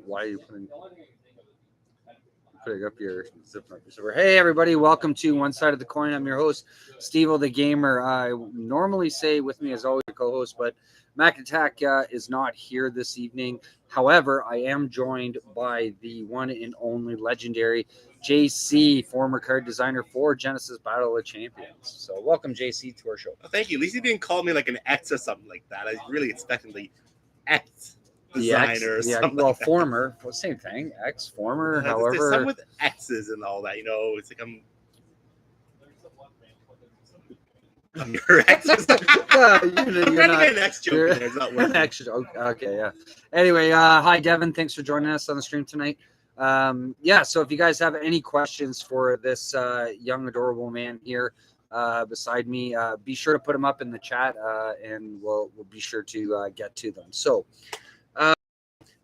Why are you putting up your zipping up your server? Hey everybody, welcome to One Side of the Coin. I'm your host, Steveo the Gamer. I normally say with me as always your co-host, but Mac Attack is not here this evening. However, I am joined by the one and only legendary JC, former card designer for Genesis Battle of Champions. So welcome JC to our show. Oh, thank you. At least you didn't call me like an X or something like that. I was really expecting the X designer or something. Well, like that. Former, well, same thing. X, former, however. There's some with X's and all that, it's like I'm your X's. I'm trying to get an X joke in there. It's not working. X joke. Okay, yeah. Anyway, hi Devin. Thanks for joining us on the stream tonight. So if you guys have any questions for this young, adorable man here beside me, be sure to put them up in the chat, and we'll be sure to get to them. So.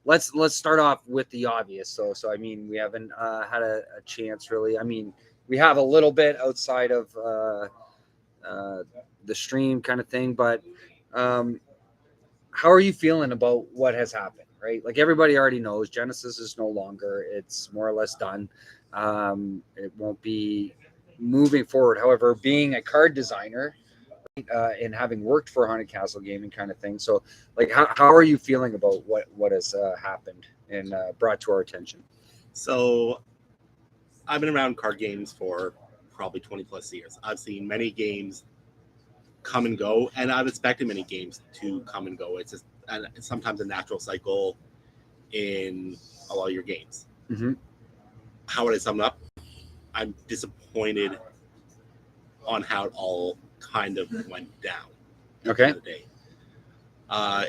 Let's start off with the obvious. So I mean, we haven't had a chance really. I mean, we have a little bit outside of the stream kind of thing, but how are you feeling about what has happened? Right, like everybody already knows, Genesis is no longer. It's more or less done. It won't be moving forward. However, being a card designer. And having worked for Haunted Castle Gaming kind of thing. So like, how are you feeling about what has happened and brought to our attention? So I've been around card games for probably 20 plus years. I've seen many games come and go, and I've expected many games to come and go. It's just sometimes a natural cycle in a lot of your games. Mm-hmm. How would I sum it up? I'm disappointed on how it all kind of went down. Okay. The day.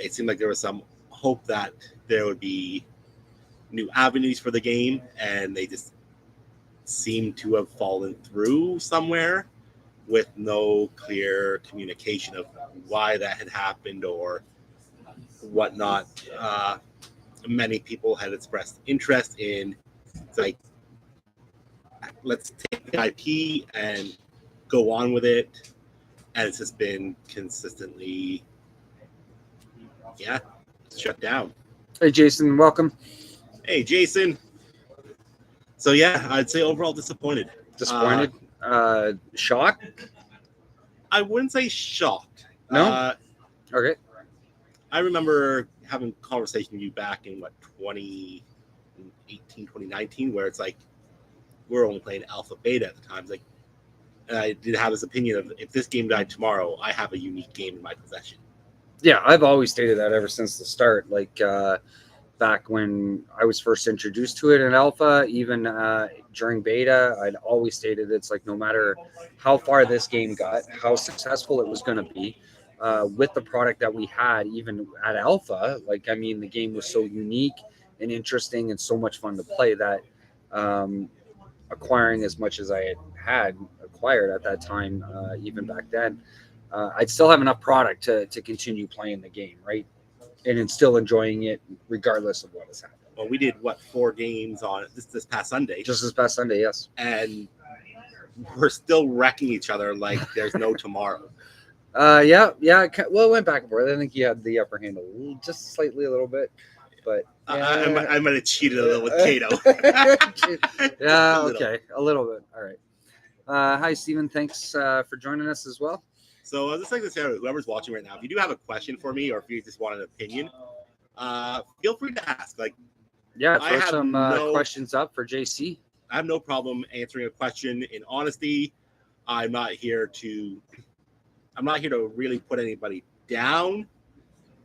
It seemed like there was some hope that there would be new avenues for the game, and they just seemed to have fallen through somewhere with no clear communication of why that had happened or whatnot. Many people had expressed interest in, like, let's take the IP and go on with it. And it's just been consistently, shut down. Hey, Jason, welcome. Hey, Jason. So, I'd say overall disappointed. Disappointed? Shocked? I wouldn't say shocked. No? Okay. I remember having a conversation with you back in, 2018, 2019, where it's like, we're only playing alpha beta at the time. It's like, I did have this opinion of, if this game died tomorrow, I have a unique game in my possession. Yeah, I've always stated that ever since the start. Like back when I was first introduced to it in alpha, even during beta, I'd always stated it's like no matter how far this game got, how successful it was going to be with the product that we had, even at alpha. Like, I mean, the game was so unique and interesting and so much fun to play that acquiring as much as I had acquired at that time, even back then, I'd still have enough product to continue playing the game, right? And still enjoying it regardless of what has happened. Well, we did 4 games on this past Sunday. Just this past Sunday, yes. And we're still wrecking each other like there's no tomorrow. Yeah. Well, it went back and forth. I think you had the upper hand just slightly a little bit. But I might have cheated a little with Kato. Yeah, okay. A little bit. All right. Hi, Steven. Thanks for joining us as well. So I'll just like to say, whoever's watching right now, if you do have a question for me or if you just want an opinion, feel free to ask. Like, throw some questions up for JC. I have no problem answering a question in honesty. I'm not here to really put anybody down.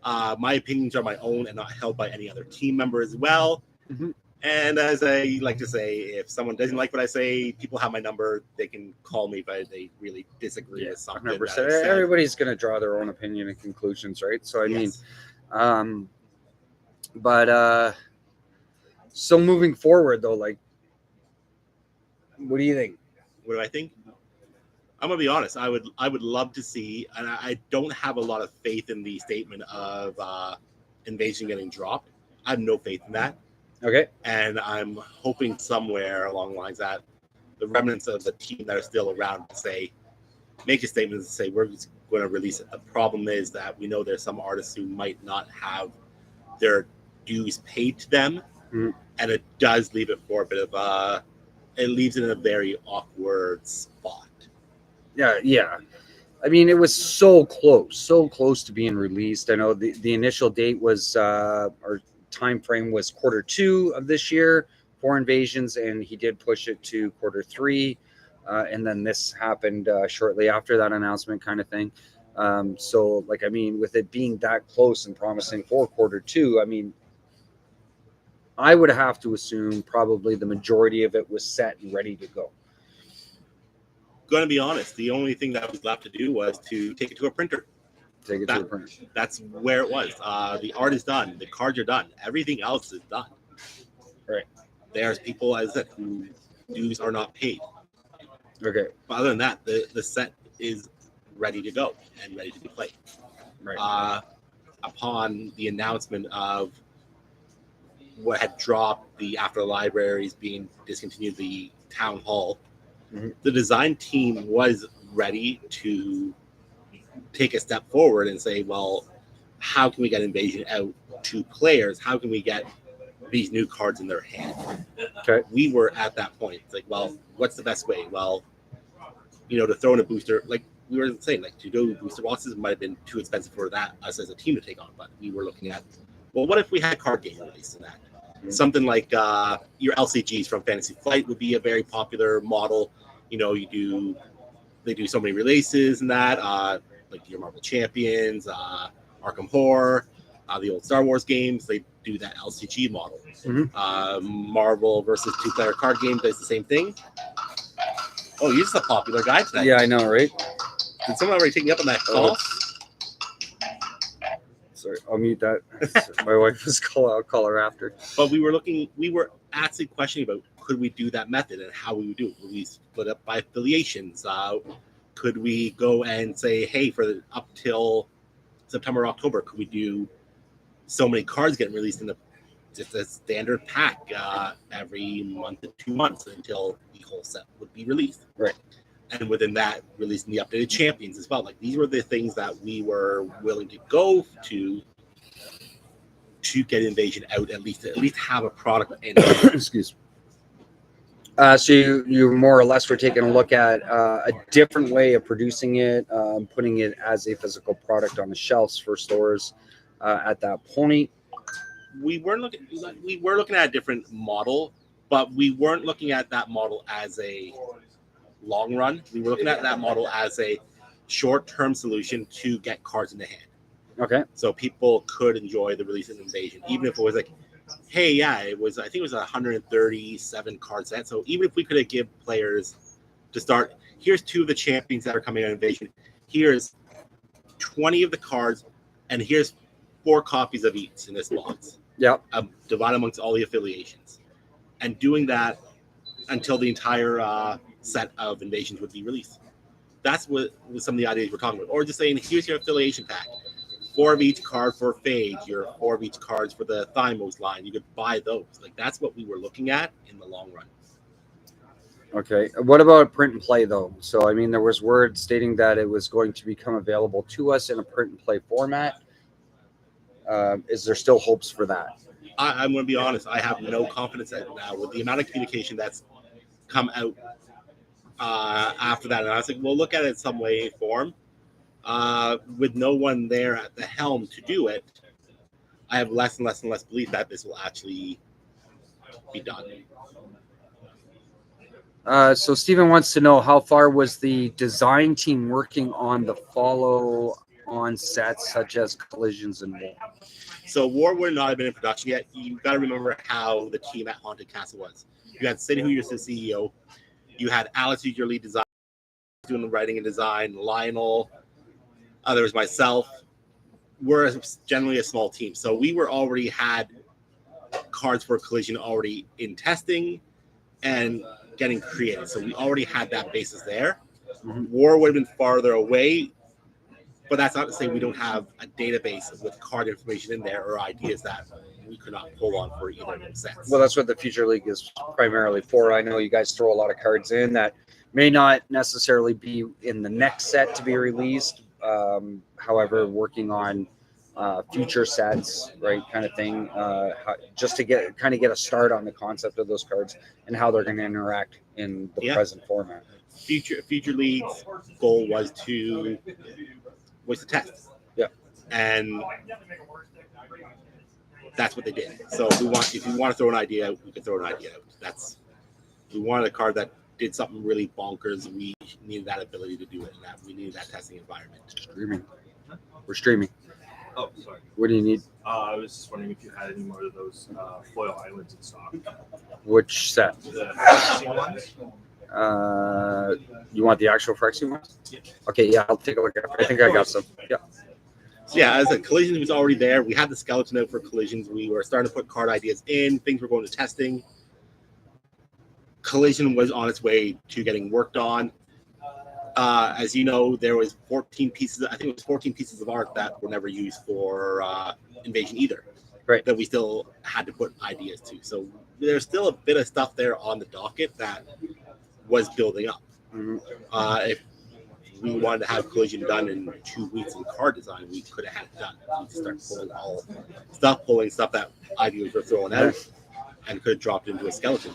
My opinions are my own and not held by any other team member as well. Mm-hmm. And as I like to say, if someone doesn't like what I say, people have my number. They can call me if they really disagree with something. Everybody's going to draw their own opinion and conclusions, right? So, I mean, so moving forward, though, like, what do you think? What do I think? I'm gonna be honest. I would love to see, and I don't have a lot of faith in the statement of Invasion getting dropped. I have no faith in that. Okay. And I'm hoping somewhere along the lines that the remnants of the team that are still around make a statement and say we're just going to release it. The problem is that we know there's some artists who might not have their dues paid to them and it does leave it for a bit of it leaves it in a very awkward spot. Yeah. I mean, it was so close to being released. I know the initial date was or time frame was Q2 of this year for Invasions, and he did push it to Q3, and then this happened shortly after that announcement, kind of thing. So, like, I mean, with it being that close and promising for Q2, I mean, I would have to assume probably the majority of it was set and ready to go. Going to be honest, the only thing that was left to do was to take it to a printer. Take it to a printer. That's where it was. The art is done. The cards are done. Everything else is done. Right. There's people, as I said, who dues are not paid. Okay. But other than that, the set is ready to go and ready to be played. Right. Upon the announcement of what had dropped, the After Libraries being discontinued, the town hall, the design team was ready to take a step forward and say, well, how can we get Invasion out to players? How can we get these new cards in their hand? Okay. We were at that point. It's like, well, what's the best way? Well, to throw in a booster, like we were saying, like to do booster boxes might have been too expensive for us as a team to take on. But we were looking at, well, what if we had card game release in that? Something like your LCGs from Fantasy Flight would be a very popular model. They do so many releases and that, like your Marvel Champions, Arkham Horror, the old Star Wars games. They do that LCG model. Marvel versus two-player card game does the same thing. Oh, you're just a popular guy today. Yeah, I know, right? Did someone already take me up on that call? Sorry, I'll mute that. My wife was I'll call her after. But we were actually questioning about, could we do that method and how we would do it? Would we split up by affiliations? Could we go and say, hey, for up till September, October, could we do so many cards getting released in just a standard pack every month to 2 months until the whole set would be released? Right. And within that, releasing the updated champions as well. Like, these were the things that we were willing to go to get Invasion out, at least have a product in it. Excuse me. So you more or less were taking a look at a different way of producing it, putting it as a physical product on the shelves for stores at that point. We were looking at a different model, but we weren't looking at that model as a long run. We were looking at that model as a short-term solution to get cards in the hand. Okay. So people could enjoy the release of Invasion, even if it was like, hey, yeah, I think it was a 137 card set. So even if we could have given players to start, here's 2 of the champions that are coming out of Invasion, here's 20 of the cards, and here's 4 copies of each in this box. Yeah. Divided amongst all the affiliations. And doing that until the entire set of Invasions would be released. That's what some of the ideas we're talking about. Or just saying, here's your affiliation pack. 4 of each card for Phage, your 4 of each cards for the Thymos line. You could buy those. Like, that's what we were looking at in the long run. Okay. What about print and play, though? So, I mean, there was word stating that it was going to become available to us in a print and play format. Is there still hopes for that? I'm going to be honest. I have no confidence in it now with the amount of communication that's come out after that. And I was like, well, look at it in some way, form. With no one there at the helm to do it, I have less and less and less belief that this will actually be done. So Stephen wants to know, how far was the design team working on the follow-on sets such as Collisions and War? So War would not have been in production yet. You've got to remember how the team at Haunted Castle was. You had Sid, who you're the CEO. You had Alex, who's your lead designer, doing the writing and design. Lionel. There was myself. We're generally a small team. So we already had cards for Collision already in testing and getting created. So we already had that basis there. War would have been farther away, but that's not to say we don't have a database with card information in there or ideas that we could not pull on for either of those sets. Well, that's what the Future League is primarily for. I know you guys throw a lot of cards in that may not necessarily be in the next set to be released. However, working on future sets, right, kind of thing, just to get a start on the concept of those cards and how they're going to interact in the present format. Future League's goal was to test. Yeah. And that's what they did. So if you want to throw an idea out, we can throw an idea out. We wanted a card that did something really bonkers. We needed that ability to do it, and that we needed that testing environment. Streaming. We're streaming. Oh, sorry. What do you need? I was just wondering if you had any more of those foil islands in stock. Which set? The Phyrexian ones? You want the actual Phyrexian ones? Yeah. Okay, yeah, I'll take a look at it. I think I got some. Yeah. So yeah, as a Collision was already there. We had the skeleton out for Collisions. We were starting to put card ideas in. Things were going to testing. Collision was on its way to getting worked on. As you know, there was 14 pieces. I think it was 14 pieces of art that were never used for Invasion either. Right. That we still had to put ideas to. So there's still a bit of stuff there on the docket that was building up. Mm-hmm. If we wanted to have Collision done in 2 weeks in card design, we could have had it done. We just started pulling stuff that ideas were throwing out, and could have dropped into a skeleton.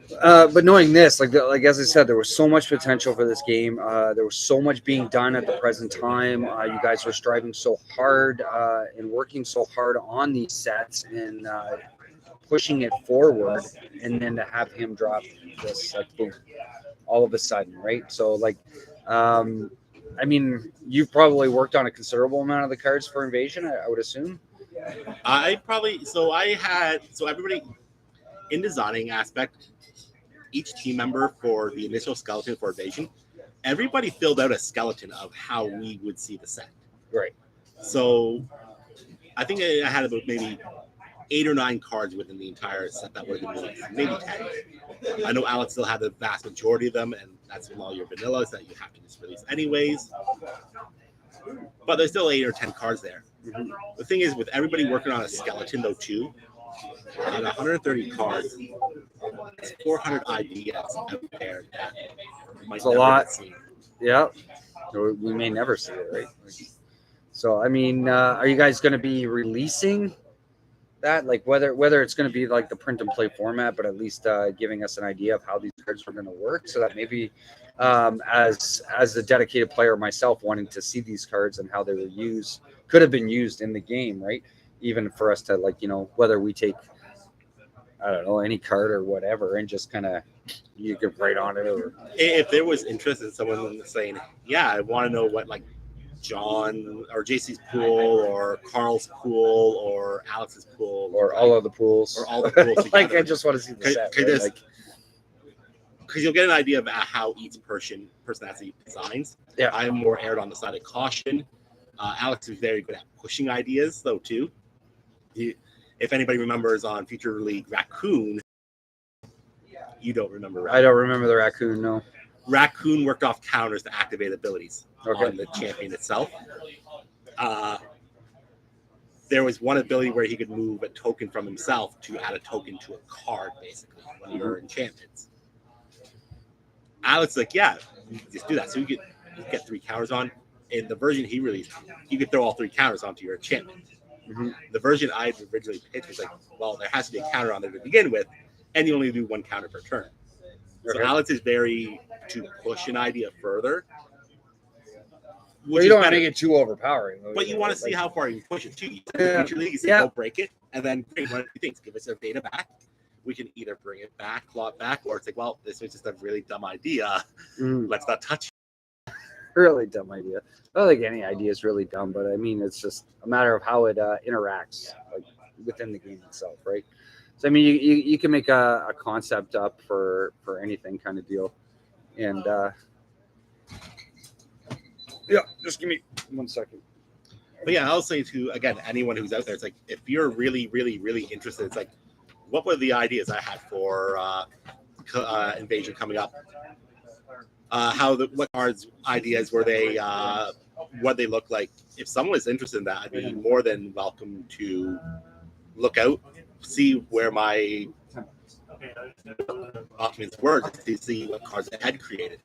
But knowing this, like as I said, there was so much potential for this game. There was so much being done at the present time. You guys were striving so hard and working so hard on these sets and pushing it forward, and then to have him drop this, like, boom, all of a sudden, right? So, like, I mean, you've probably worked on a considerable amount of the cards for Invasion, I would assume. Everybody in designing aspect, each team member for the initial skeleton for Invasion, everybody filled out a skeleton of how we would see the set. Right. So I think I had about maybe 8 or 9 cards within the entire set that were released, maybe 10. I know Alex still had the vast majority of them, and that's from all your vanillas that you have to just release anyways. But there's still 8 or 10 cards there. Mm-hmm. The thing is, with everybody working on a skeleton, though, too, on 130 cards, it's 400 ideas out there that might never get seen. Yeah. We may never see it, right? So, I mean, are you guys going to be releasing that? Like, whether it's going to be like the print and play format, but at least giving us an idea of how these cards are going to work, so that maybe as a dedicated player myself, wanting to see these cards and how they were used, could have been used in the game, right? Even for us to, like, you know, whether we take, I don't know, any card or whatever, and just kind of, you could write on it. Or if there was interest in someone saying, yeah, I want to know what, like, John or JC's pool or Carl's pool or Alex's pool or all of the pools, or all the pools like, I just want to see the set, right? Like, because you'll get an idea of how each personality designs. Yeah, I'm more erred on the side of caution. Alex is very good at pushing ideas, though, too. If anybody remembers on Future League Raccoon, you don't remember Raccoon. I don't remember the Raccoon, no. Raccoon worked off counters to activate abilities on the champion itself. There was one ability where he could move a token from himself to add a token to a card, basically, when you were enchantments. Alex is like, yeah, you can just do that. So you get 3 counters on. In the version he released, you could throw all 3 counters onto your enchantment. Mm-hmm. The version I originally pitched was like, well, there has to be a counter on there to begin with, and you only do 1 counter per turn. So Alex is very to push an idea further. Well, you don't want to make it too overpowering. But you want to see how far you can push it too. Future League is go break it, and then one of 2 things: give us our data back. We can either bring it back, claw it back, or it's like, well, this was just a really dumb idea. Let's not touch it. Really dumb idea. I don't think any idea is really dumb, but I mean, it's just a matter of how it interacts, like, within the game itself, right? So I mean, you can make a concept up for anything kind of deal, and yeah, just give me 1 second. But yeah, I'll say to, again, anyone who's out there, it's like, if you're really, really, really interested, it's like, what were the ideas I had for Invasion coming up? What cards ideas were they? What they look like? If someone is interested in that, I'd be more than welcome to look out, see where my documents were, to see what cards I had created.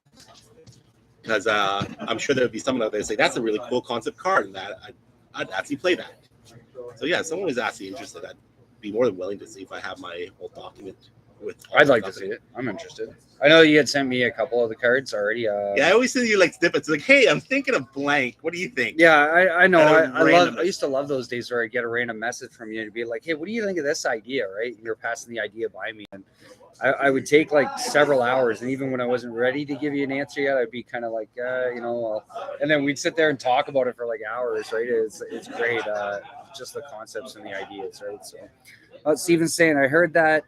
Because I'm sure there would be someone out there say, that's a really cool concept card, and that I'd actually play that. So yeah, if someone is actually interested, I'd be more than willing to see if I have my whole document with. I'd like to see it. I'm interested. I know you had sent me a couple of the cards already. Yeah, I always send you like snippets. Like, hey, I'm thinking of blank. What do you think? Yeah, I know. I used to love those days where I get a random message from you to be like, hey, what do you think of this idea? Right? And you're passing the idea by me, and I would take like several hours, and even when I wasn't ready to give you an answer yet, I'd be kind of like, and then we'd sit there and talk about it for like hours. Right? It's great. Just the concepts and the ideas. Right? So, Steven's saying, I heard that.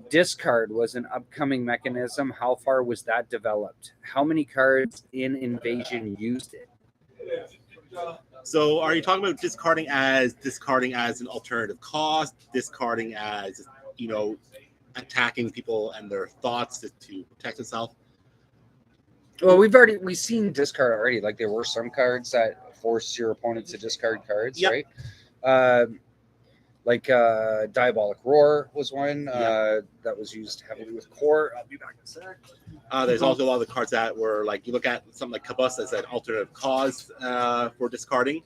Discard was an upcoming mechanism. How far was that developed? How many cards in Invasion used it? So, are you talking about discarding as an alternative cost, discarding as attacking people and their thoughts to protect itself? Well, we've seen discard already. Like there were some cards that force your opponent to discard cards, Yep. right? Like Diabolic Roar was one that was used heavily with core. I'll be back in a sec. There's also a lot of the cards that were like, you look at something like Cabus as an alternative cause for discarding.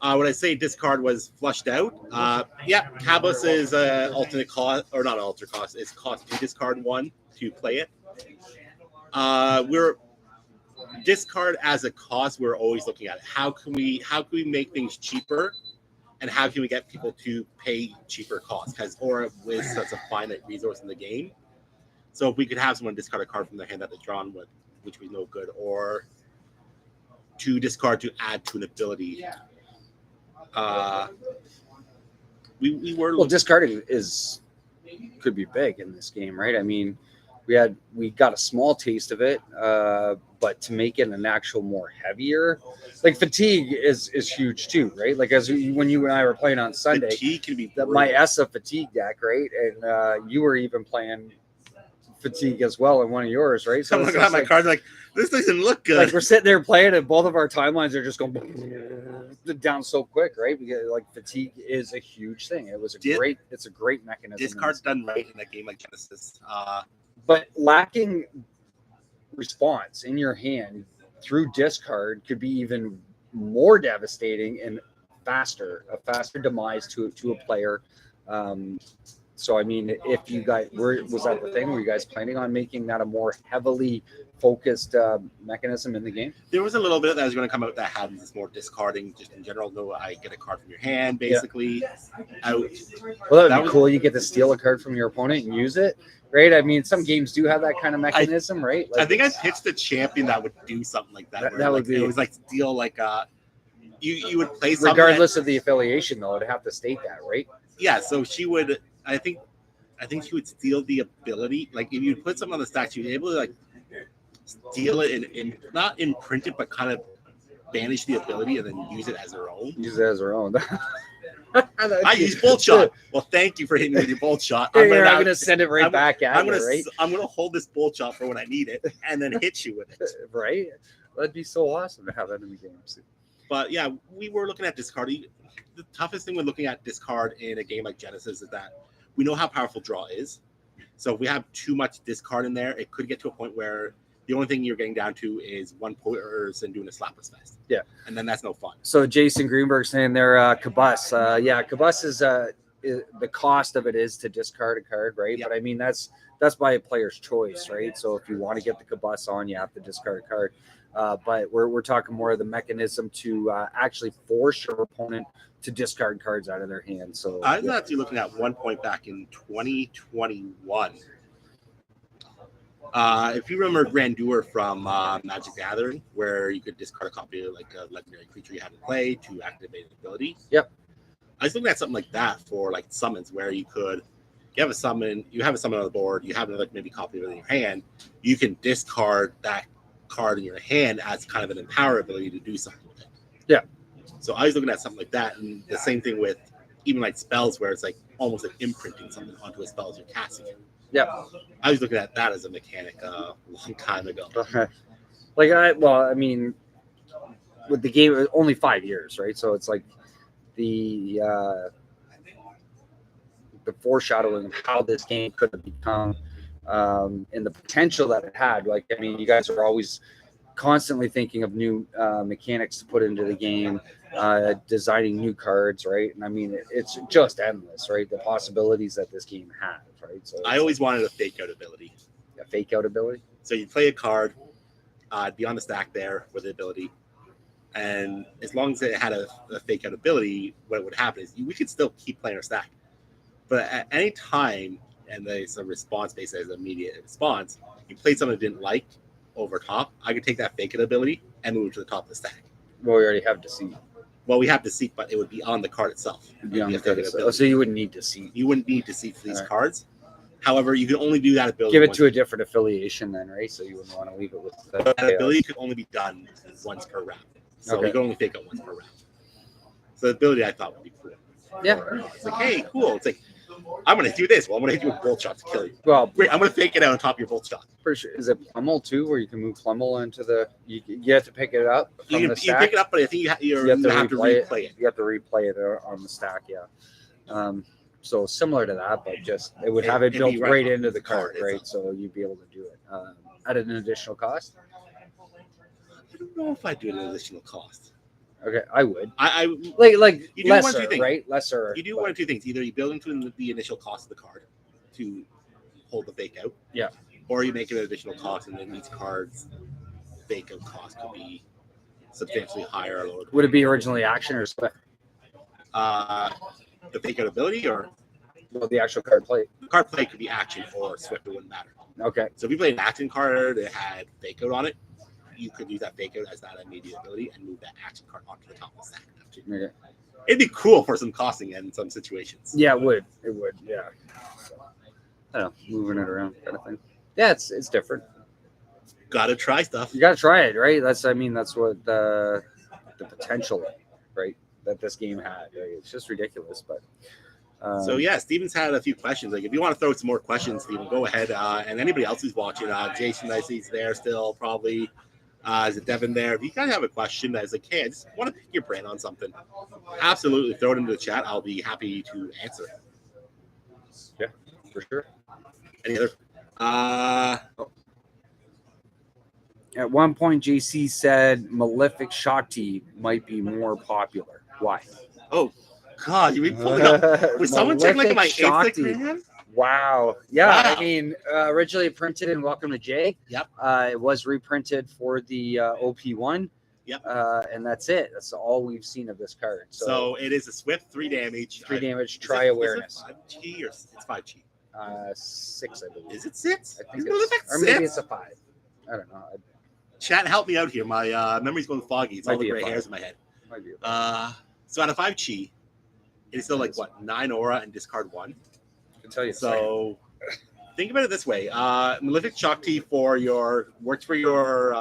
When I say discard was flushed out, Cabus is alternate cost, or not alternate cost, it's cost to discard one to play it. We're discard as a cost. We're always looking at how can we make things cheaper. And how can we get people to pay cheaper costs? Because Aura is such a finite resource in the game. So if we could have someone discard a card from their hand that they're drawn with, which we know good, or to discard to add to an ability. We were discarding could be big in this game, right? I mean, we got a small taste of it, but to make it an actual more heavier, like fatigue is huge too, right? Like when you and I were playing on Sunday, fatigue can be my ESSA fatigue deck, right? And you were even playing fatigue as well in one of yours, right? So I'm looking at my cards like, this doesn't look good. Like we're sitting there playing and both of our timelines are just going down so quick, right? We get like fatigue is a huge thing. It's a great mechanism. Discard's done right in a game like Genesis. But lacking response in your hand through discard could be even more devastating and a faster demise to a player. So I mean, if you guys was that the thing? Were you guys planning on making that a more heavily focused mechanism in the game? There was a little bit that was going to come out that had this more discarding, just in general. No, I get a card from your hand, basically. Out. Well, that'd be cool. You get to steal a card from your opponent and use it, right? I mean, some games do have that kind of mechanism, right? Like, I think I pitched a champion that would do something like that. That would be. It was like steal like you would play something. Regardless of the affiliation, though, it'd have to state that, right? Yeah. So she would. I think she would steal the ability. Like if you put something on the stack, she'd be able to like steal it and not imprint it, but kind of banish the ability and then use it as her own. Use it as her own. I use bolt shot. Well, thank you for hitting me with your bolt shot. I'm gonna send it back at you, right? I'm gonna hold this bolt shot for when I need it and then hit you with it. Right? That'd be so awesome to have that in the game. But yeah, we were looking at discarding. The toughest thing with looking at discard in a game like Genesis is that we know how powerful draw is. So if we have too much discard in there, it could get to a point where the only thing you're getting down to is one person doing a slapless fest. Yeah. And then that's no fun. So Jason Greenberg saying there, Cabus. Cabus is the cost of it is to discard a card, right? Yep. But I mean, that's by a player's choice, right? So if you want to get the Cabus on, you have to discard a card. But we're talking more of the mechanism to actually force your opponent to discard cards out of their hand. So I was actually looking at one point back in 2021. If you remember Grandeur from Magic the Gathering, where you could discard a copy of like a legendary creature you had in play to activate an ability. Yep. I was looking at something like that for like summons, where you have a summon on the board, you have another maybe copy of it in your hand, you can discard that card in your hand as kind of an empower ability to do something with it. Yeah. So I was looking at something like that, and the same thing with even like spells, where it's like almost like imprinting something onto a spell as you're casting it. Yeah. I was looking at that as a mechanic a long time ago. I mean, with the game, it was only 5 years, right? So it's like the foreshadowing of how this game could have become and the potential that it had. Like, I mean, you guys are always constantly thinking of new mechanics to put into the game, designing new cards, right? And I mean, it's just endless, right? The possibilities that this game has, right? So I always wanted a fake out ability. a fake out ability. So you play a card, it'd be on the stack there with the ability, and as long as it had a fake out ability, what would happen is we could still keep playing our stack. But at any time, and there's a response based as immediate response, you played something I didn't like over top, I could take that fake out ability and move it to the top of the stack. Well, we already have Deceit. Well, we have Deceit, but it would be on the card itself. Yeah, so you wouldn't need Deceit. You wouldn't need Deceit for these cards. However, you can only do that ability. Give it to a different affiliation then, right? So you wouldn't want to leave it with that ability could only be done once per round. So you can only fake out once per round. So the ability I thought would be cool. Yeah. It's like, hey, cool. It's like, I'm going to do this. Well, I'm going to hit you with bolt shot to kill you. Well, great. I'm going to fake it out on top of your bolt shot. Pretty sure. Is it Plummel too, where you can move Plummel into the? You have to pick it up. You pick it up, but I think you have to replay it. You have to replay it on the stack. Yeah. So similar to that, but just it would have it built right into the card, right? So you'd be able to do it at an additional cost. I don't know if I'd do it at an additional cost. Okay, I would. I like you do lesser, one of two things. Right? Lesser. You do one of two things. Either you build into the initial cost of the card to hold the fake out. Yeah. Or you make it an additional cost, and then each card's fake out cost could be substantially higher or lower. Would it be originally action or split? The fake out ability or the actual card play? The card play could be action or swift. It wouldn't matter. Okay. So if you played an action card that had fake out on it, you could use that fake out as that immediate ability and move that action card onto the top of the stack. Okay. It'd be cool for some costing in some situations. Yeah, it would. It would. Yeah. So, I don't know, moving it around kind of thing. Yeah, it's different. Gotta try stuff. You gotta try it, right? That's what the potential, right, that this game had. Right? It's just ridiculous, but. So yeah, Steven's had a few questions. Like if you want to throw some more questions, Steven, go ahead. And anybody else who's watching, Jason, I see he's there still. Probably is it Devin there? If you guys have a question that's like, hey, I just want to pick your brain on something, absolutely throw it into the chat. I'll be happy to answer. Yeah, for sure. Any other? At one point, JC said Malefic Shakti might be more popular. Why? Oh. God, you been pulling up? Was someone checking like my Instagram? Wow. Yeah, wow. I mean, originally printed in Welcome to Jay. Yep. It was reprinted for the OP1. Yep. And that's it. That's all we've seen of this card. So it is a swift 3 damage. 3 damage, try awareness. Is it 5G or it's 5G? 6, I believe. Is it 6? I think it's, or maybe it's a 5. I don't know. Chat, help me out here. My memory's going foggy. It's all the gray hairs in my head. Might be so out of 5G, it's still like what 9 aura and discard 1. I can tell you. So think about it this way: Malefic Shakti works for your.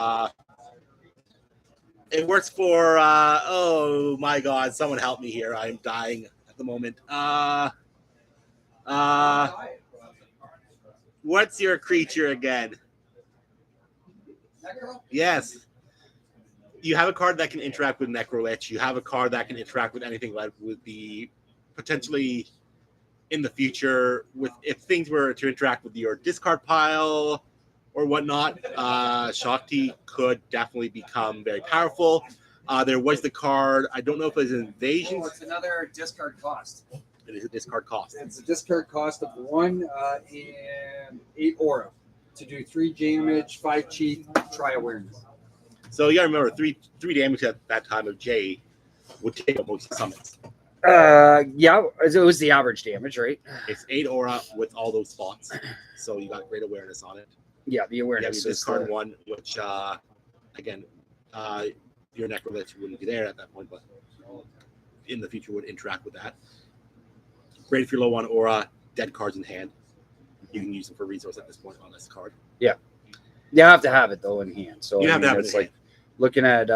It works for. Oh my God! Someone help me here! I'm dying at the moment. What's your creature again? Necro? Yes. You have a card that can interact with Necrolich. You have a card that can interact with anything that would be potentially in the future with if things were to interact with your discard pile or whatnot. Shakti could definitely become very powerful. There was the card. I don't know if it's an invasion. Oh, it's another discard cost. It is a discard cost. It's a discard cost of 1 and 8 aura to do 3 damage, 5 cheat, try awareness. So you gotta remember, three damage at that time of J would take up most summons. Yeah, it was the average damage, right? It's 8 aura with all those spots, so you got great awareness on it. Yeah, the awareness. You discard 1, which again, your Necrolich wouldn't be there at that point, but in the future would interact with that. Great if you're low on aura, dead cards in hand. You can use them for resource at this point on this card. Yeah. You have to have it though in hand. So you have to have it in hand. Looking at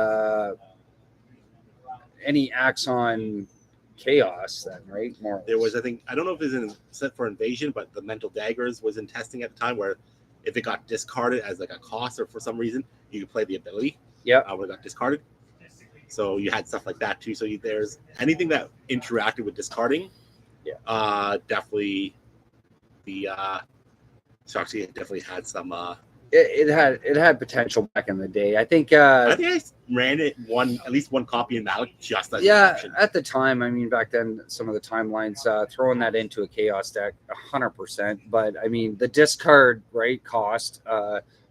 any Axon Chaos then, right? More. There was, I think, I don't know if it's in set for invasion, but the Mental Daggers was in testing at the time where if it got discarded as like a cost or for some reason, you could play the ability. Yeah. When it got discarded. So you had stuff like that too. So there's anything that interacted with discarding. Yeah. Definitely the Shakti definitely had some it had potential back in the day. I think I think I ran it at least one copy in Malik just as an yeah, option. at the time, I mean, back then, some of the timelines, throwing that into a chaos deck, 100%. But I mean, the discard, right, cost,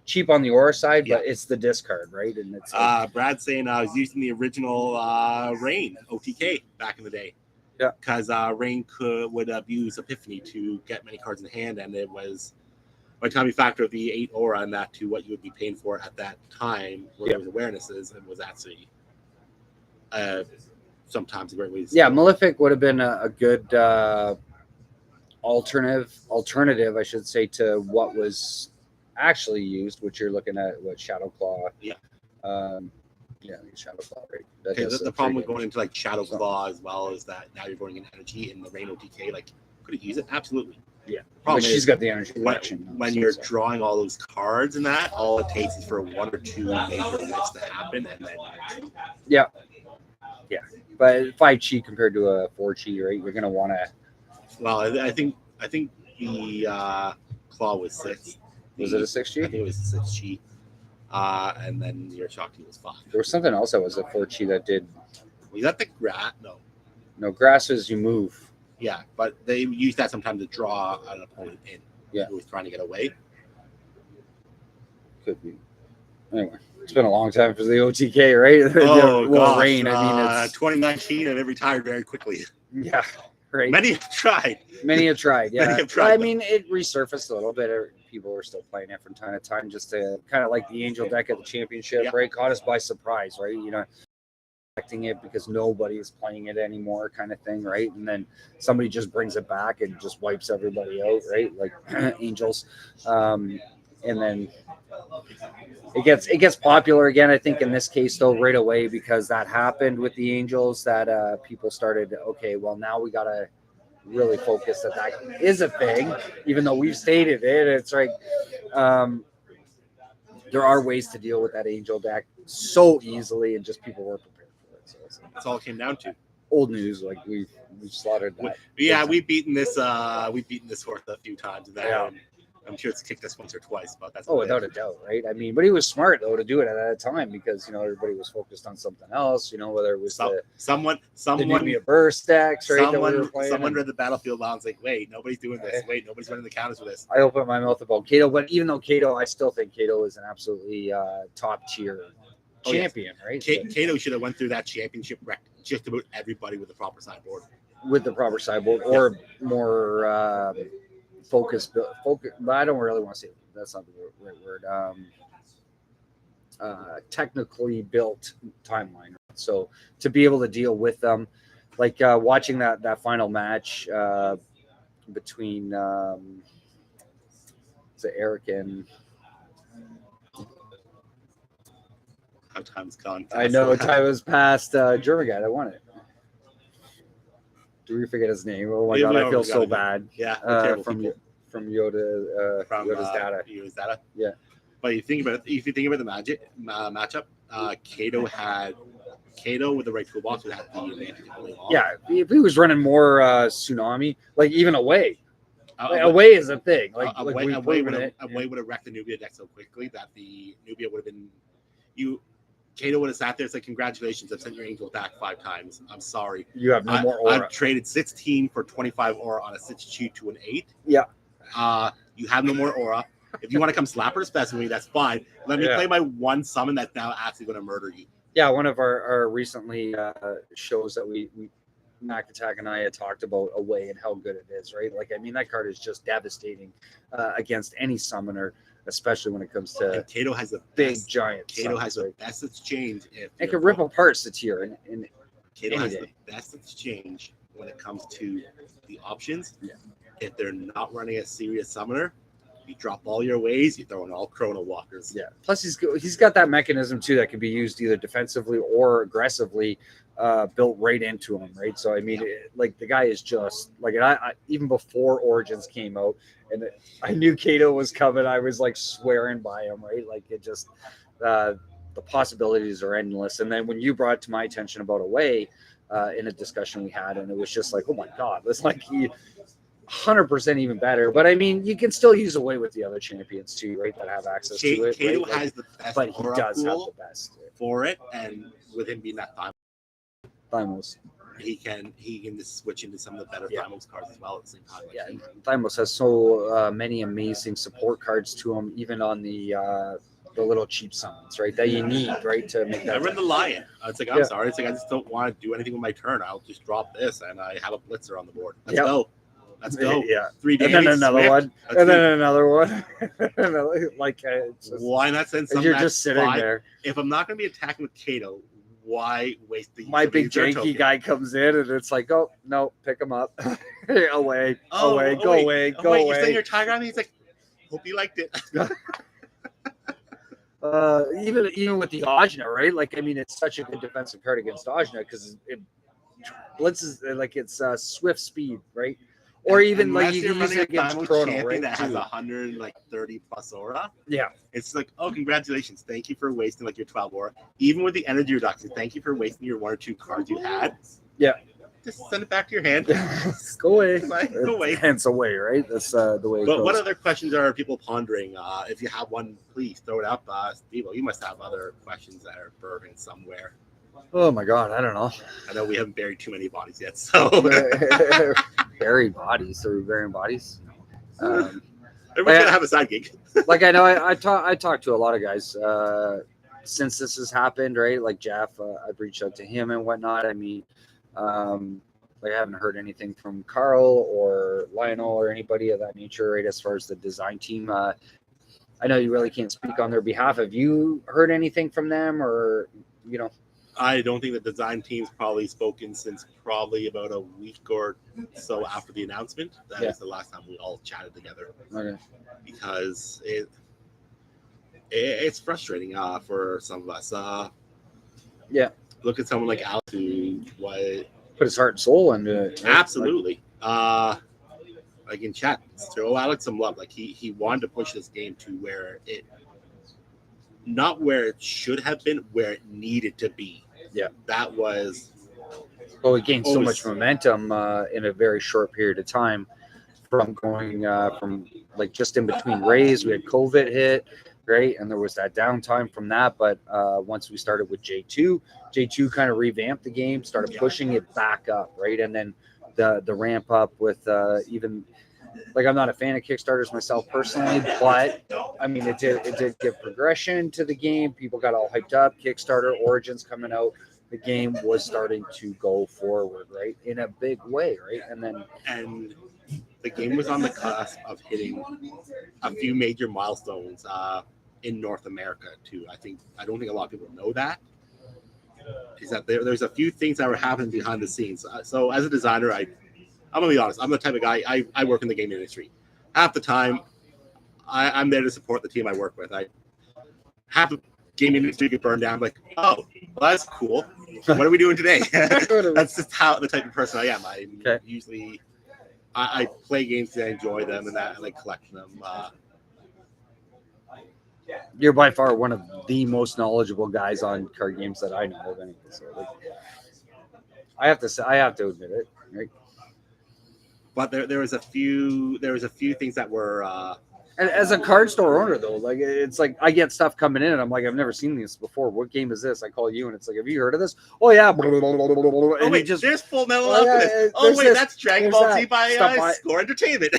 cheap on the aura side, but it's the discard, right? And it's like, Brad saying I was using the original Rain OTK back in the day. Yeah. Because Rain would use Epiphany to get many cards in hand, and it was by the time you factor the 8 aura and that to what you would be paying for at that time, where there was awarenesses, it was actually sometimes a great way to yeah, Malefic would have been a good alternative, I should say, to what was actually used, which you're looking at, what Shadow Claw. Yeah. Yeah, Shadow Claw, right? That Okay, does the problem with going into like Shadow Claw as well is that now you're going in energy in the Rain OTK. Like, could it use it? Absolutely. Yeah. Problem But she's is, got the energy when, collection. when you're drawing all those cards and that, all it takes is for one or two major whiffs to happen, and then Yeah. But 5 chi compared to a 4 chi, right? You're gonna want to. well, I think the Claw was 6. Was it a 6 I chi? think it was a 6 chi. And then your Shakti was 5. There was something else that was a 4 chi that did. Was that the Grat? No, grasses you move. Yeah, but they use that sometimes to draw an opponent in. Yeah. Who was trying to get away. Could be. Anyway, it's been a long time for the OTK, right? Oh, gosh. Rain. I mean, it's 2019, and it retired very quickly. yeah, right. Many have tried. Many have tried. Yeah, Many have tried, I but- mean, it resurfaced a little bit. People were still playing it from time to time, just to kind of like the Angel deck at the championship, Yeah. right? Caught us by surprise, right? Expecting it because nobody is playing it anymore, kind of thing, right? And then somebody just brings it back and just wipes everybody out, right? Like Angels, and then it gets popular again. I think in this case, though, right away, because that happened with the Angels, that people started, okay, well, now we gotta really focus that is a thing, even though we've stated it. It's like there are ways to deal with that Angel deck so easily, and just people weren't prepared for it. So That's all it came down to. old news, like we slaughtered that. Yeah, we've beaten this horse a few times. Yeah. I'm sure it's kicked us once or twice, but that's without a doubt, right? I mean, but he was smart though to do it at that time, because everybody was focused on something else. Whether it was someone the Nubia burst decks, right? Someone read the battlefield law and was like, wait, nobody's doing this. Wait, nobody's running the counters for this. I opened my mouth about Kato, but even though Kato, I still think Kato is an absolutely top tier champion, right? Kato should have went through that championship just about everybody with the proper sideboard. With the proper sideboard, or more focus, but I don't really want to say that's not the right word. Technically built timeline. So to be able to deal with them, like watching that final match between Eric and. How time's gone. I know time was past. German guy that won it. Do we forget his name? Oh my god, I feel so bad. Yeah, from Yoda, Yoda's data. Yoda's data. Yeah. But if you think about the matchup, Kato with the right toolbox would have the advantage of pulling off. Yeah, if he was running more tsunami, like even away. Away is a thing. Away would have wrecked the Nubia deck so quickly that the Nubia would have been Kato would have sat there and said, congratulations, I've sent your Angel back 5 times. I'm sorry. You have no more aura. I've traded 16 for 25 aura on a 6-2 to an 8. Yeah. You have no more aura. If you want to come slap or spec with me, that's fine. Let me play my one summon that's now actually going to murder you. Yeah, one of our recently shows that we Mac Attack and I had talked about away and how good it is, right? Like, I mean, that card is just devastating against any summoner, especially when it comes to and Kato has the big best, giant. Kato has the best exchange. It can rip apart Satir in Kato has the best exchange when it comes to the options. Yeah. If they're not running a serious summoner, you drop all your ways, you throw in all Chrono Walkers. Yeah. Plus, he's got that mechanism too that can be used either defensively or aggressively, built right into him, right? So I mean, like the guy is just like, I even before Origins came out, and I knew Kato was coming. I was like swearing by him, right? Like it just the possibilities are endless. And then when you brought it to my attention about away in a discussion we had, and it was just like, oh my god, it's like 100% even better. But I mean, you can still use away with the other champions too, right? That have access to it. Kato Right? Like, has the best but he aura does have pool the best. for it, and with him being that time, Thymos. he can just switch into some of the better Yeah. Thymos cards as well at the same time. Like Yeah, he- Thymos has so many amazing support cards to him, even on the little cheap summons, right? That you need, right, to make I that. run the lion. It's like, I'm Yeah. sorry. It's like, I just don't want to do anything with my turn. I'll just drop this, and I have a blitzer on the board. Let's Yep. go. Let's go. Yeah, 3 and damage. then another Swift. one, Let's and do- then another one. Like it's just, why not send some you're that just sitting fly- there. If I'm not going to be attacking with Kato, why waste the My big user janky token? guy comes in, and it's like, oh no, pick him up, away, Oh, away, oh, go wait. away, Oh, go wait, you're saying away. your tiger on me? He's like, hope you liked it. Even with the Ajna, right? Like, I mean, it's such a good defensive card against Ajna because it blitzes, like it's swift speed, right? Or even like Unless you you're can use running it a against Thymo Chrono, champion right? that has too. 130 plus aura. Yeah, It's like, oh, congratulations. Thank you for wasting like your 12 aura. Even with the energy reduction, thank you for wasting your 1 or 2 cards you had. Yeah. Just send it back to your hand. Go away. Like, go away. Hence away, right? That's the way it But goes. what other questions are people pondering? If you have one, please throw it up. Steveo, you must have other questions that are burning somewhere. Oh my god, I don't know. I know we haven't buried too many bodies yet, so Buried bodies. Are we burying bodies? everyone's gonna have a side gig. Like I know I talked to a lot of guys since this has happened, right? Like Jeff, I've reached out to him and whatnot. I mean, like I haven't heard anything from Carl or Lionel or anybody of that nature, right? As far as the design team, I know you really can't speak on their behalf. Have you heard anything from them, or you know? I don't think the design team's probably spoken since probably about a week or so after the announcement. That Yeah. was the last time we all chatted together Okay. because it's frustrating for some of us. Yeah. Look at someone like Alex who was Put his heart and soul into it. right? absolutely like in chat, throw Alex some love. Like he wanted to push this game to where it, not where it should have been, where it needed to be. Yeah. That was Well, we gained so always- much momentum in a very short period of time from going from like just in between Rays, we had COVID hit, right? And there was that downtime from that. But once we started with J2 kind of revamped the game, started pushing it back up, right? And then the ramp up with even like I'm not a fan of Kickstarters myself personally, but I mean it did give progression to the game. People got all hyped up. Kickstarter Origins coming out, the game was starting to go forward, right, in a big way, right? And then the game was on the cusp of hitting a few major milestones in North America too. I don't think a lot of people know that. Is that there's a few things that were happening behind the scenes. So as a designer, I'm gonna be honest. I'm the type of guy. I work in the game industry. Half the time, I'm there to support the team I work with. Half the game industry get burned down. I'm like, oh, well, that's cool. What are we doing today? That's just how the type of person I am. Okay. Usually I play games because I enjoy them and that I like collecting them. you're by far one of the most knowledgeable guys on card games that I know of. Anyway, so like, I have to admit it, right? But there was a few things that were And as a card store owner, though, like it's like I get stuff coming in, and I'm like, I've never seen this before. What game is this? I call you, and it's like, have you heard of this? Oh yeah, and oh wait, just there's Full Metal Oh, yeah, Alchemist. Oh there's wait, this, that's Dragon there's Ball that. Z by Stuff by- Score Entertainment.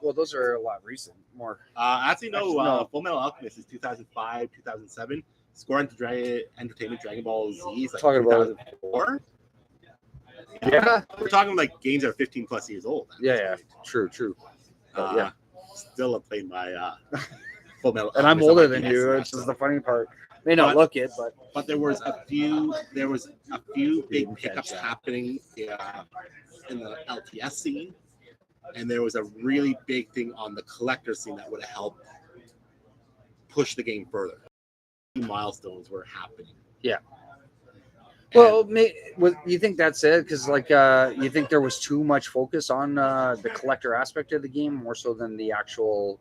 well, those are a lot recent, more. Actually, no. No. Full Metal Alchemist is 2005, 2007. Score Entertainment Dragon Ball Z is like Talking about- 2004. Yeah, We're talking like games that are 15 plus years old. at this yeah, point. true. Yeah. Still have played my Full Metal. And I'm Alchemist on older my than DS, you, which so- is the funny part. May not But- look it, but But there was a few big didn't pickups catch that. happening in the LTS scene, and there was a really big thing on the collector scene that would have helped push the game further. Milestones were happening. Yeah. And well, you think that's it? Because like, you think there was too much focus on the collector aspect of the game more so than the actual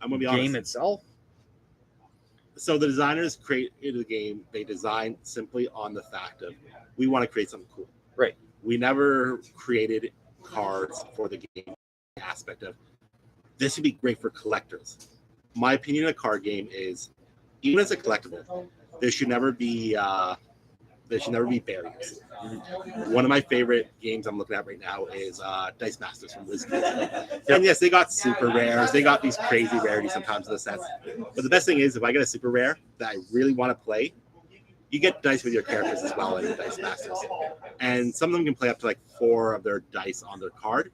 I'm gonna be honest. game itself? So the designers created the game. They designed simply on the fact of we want to create something cool. Right. We never created cards for the game aspect of this would be great for collectors. My opinion of a card game is, even as a collectible, there should never be barriers. One of my favorite games I'm looking at right now is Dice Masters from WizKids. And yes, they got super rares. They got these crazy rarities sometimes in the sets. But the best thing is, if I get a super rare that I really want to play, you get dice with your characters as well in Dice Masters. And some of them can play up to like 4 of their dice on their card.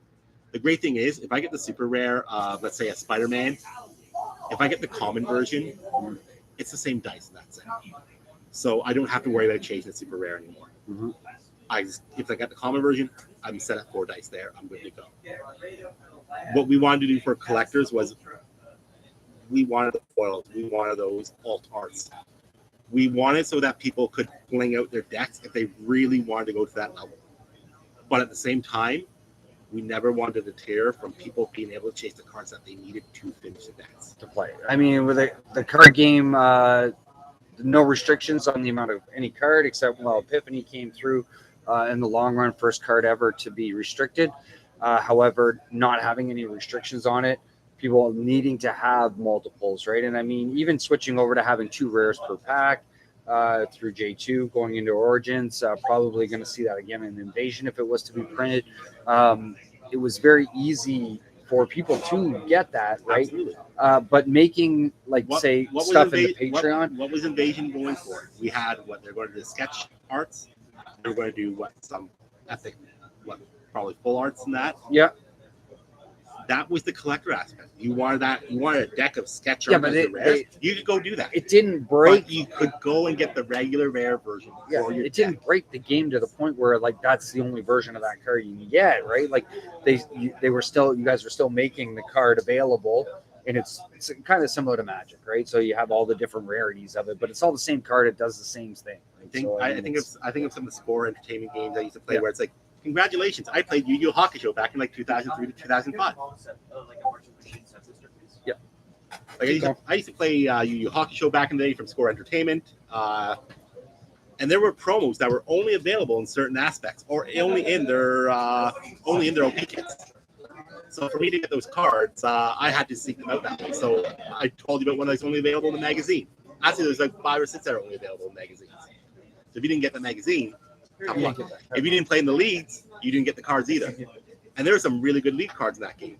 The great thing is, if I get the super rare of, let's say, a Spider-Man, if I get the common version, it's the same dice in that set. So I don't have to worry about chasing the super rare anymore. Mm-hmm. If I got the common version, I'm set at 4 dice there. I'm good to go. What we wanted to do for collectors was we wanted the foils. We wanted those alt arts. We wanted so that people could fling out their decks if they really wanted to go to that level. But at the same time, we never wanted to deter from people being able to chase the cards that they needed to finish the decks. To play. I mean, with the card game, no restrictions on the amount of any card, except Epiphany came through in the long run, first card ever to be restricted. However, not having any restrictions on it, people needing to have multiples, right? And I mean, even switching over to having 2 rares per pack through J2 going into Origins, probably going to see that again in Invasion if it was to be printed. It was very easy for people to get that, right? But making say stuff in the Patreon. What was Invasion going for? We had they're going to do sketch arts. They're going to do some epic, probably full arts in that. Yeah. That was the collector aspect. You wanted a deck of sketch art. But you could go do that. It didn't break. But you could go and get the regular rare version. Yeah, it didn't break the game to the point where that's the only version of that card you can get, right? Like you guys were still making the card available, and it's kind of similar to Magic, right? So you have all the different rarities of it, but it's all the same card. It does the same thing. Right? I think of some of the Score Entertainment games I used to play where it's like, congratulations, I played Yu-Gi-Oh! Hockey Show back in 2003 to 2005. Yeah. I used to play Yu-Gi-Oh! Hockey Show back in the day from Score Entertainment. And there were promos that were only available in certain aspects or only in their OP kits. So for me to get those cards, I had to seek them out that way. So I told you about one that's only available in the magazine. Actually, there's like 5 or 6 that are only available in magazines. So if you didn't get the magazine, tough luck. If you didn't play in the leagues, you didn't get the cards either. And there were some really good league cards in that game.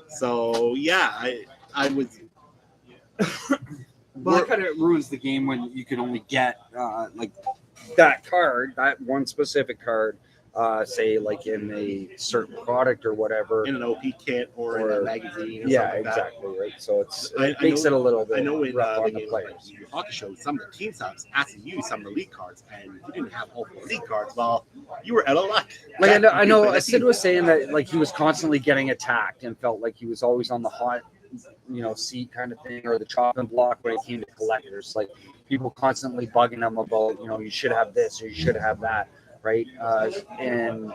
So yeah, I was. Well, that kind of ruins the game when you can only get that card, that one specific card, say in a certain product or whatever, in an OP kit or in a magazine. Yeah, exactly. Right. So it makes it a little bit. I know in rough on the the players. Like, hockey show, some of the team subs asked to use some of the league cards, and if you didn't have all 4 league cards, well, you were out of luck. I know. Sid was saying that he was constantly getting attacked and felt like he was always on the hot, seat kind of thing, or the chopping block when it came to collectors. Like people constantly bugging him about, you should have this or you should have that, right? And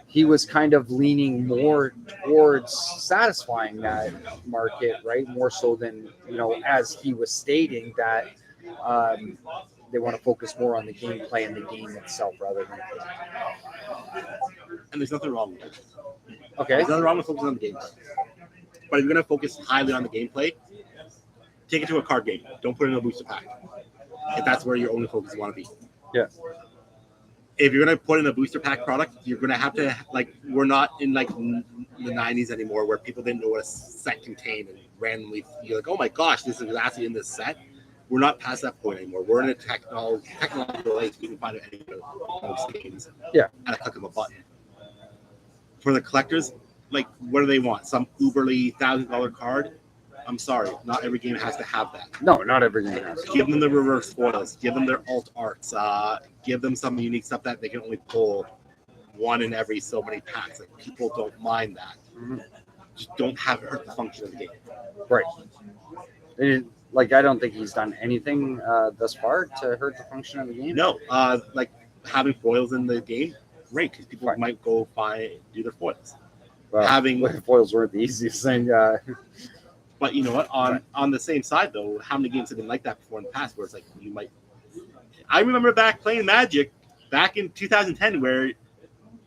he was kind of leaning more towards satisfying that market, right? More so than, as he was stating that they want to focus more on the gameplay and the game itself rather than. And there's nothing wrong with it. Okay. There's nothing wrong with focusing on the gameplay. But if you're going to focus highly on the gameplay, take it to a card game. Don't put it in a booster pack. If that's where your only focus want to be. Yeah. If you're going to put in a booster pack product, you're going to have to, we're not in the 90s anymore where people didn't know what a set contained and randomly you're like, oh my gosh, this is actually in this set. We're not past that point anymore. We're in a technological age. We can find it anywhere most games at a click of a button. For the collectors, what do they want? Some uberly $1,000 card? I'm sorry, not every game has to have that. No, not every game has. Give them the reverse foils. Give them their alt arts. Give them some unique stuff that they can only pull one in every so many packs. People don't mind that. Mm-hmm. Just don't have it hurt the function of the game. Right. I don't think he's done anything thus far to hurt the function of the game. No, having foils in the game, great, because people might go do their foils. Well, foils weren't the easiest thing. But you know what? On the same side, though, how many games have been like that before in the past? Where it's I remember back playing Magic back in 2010, where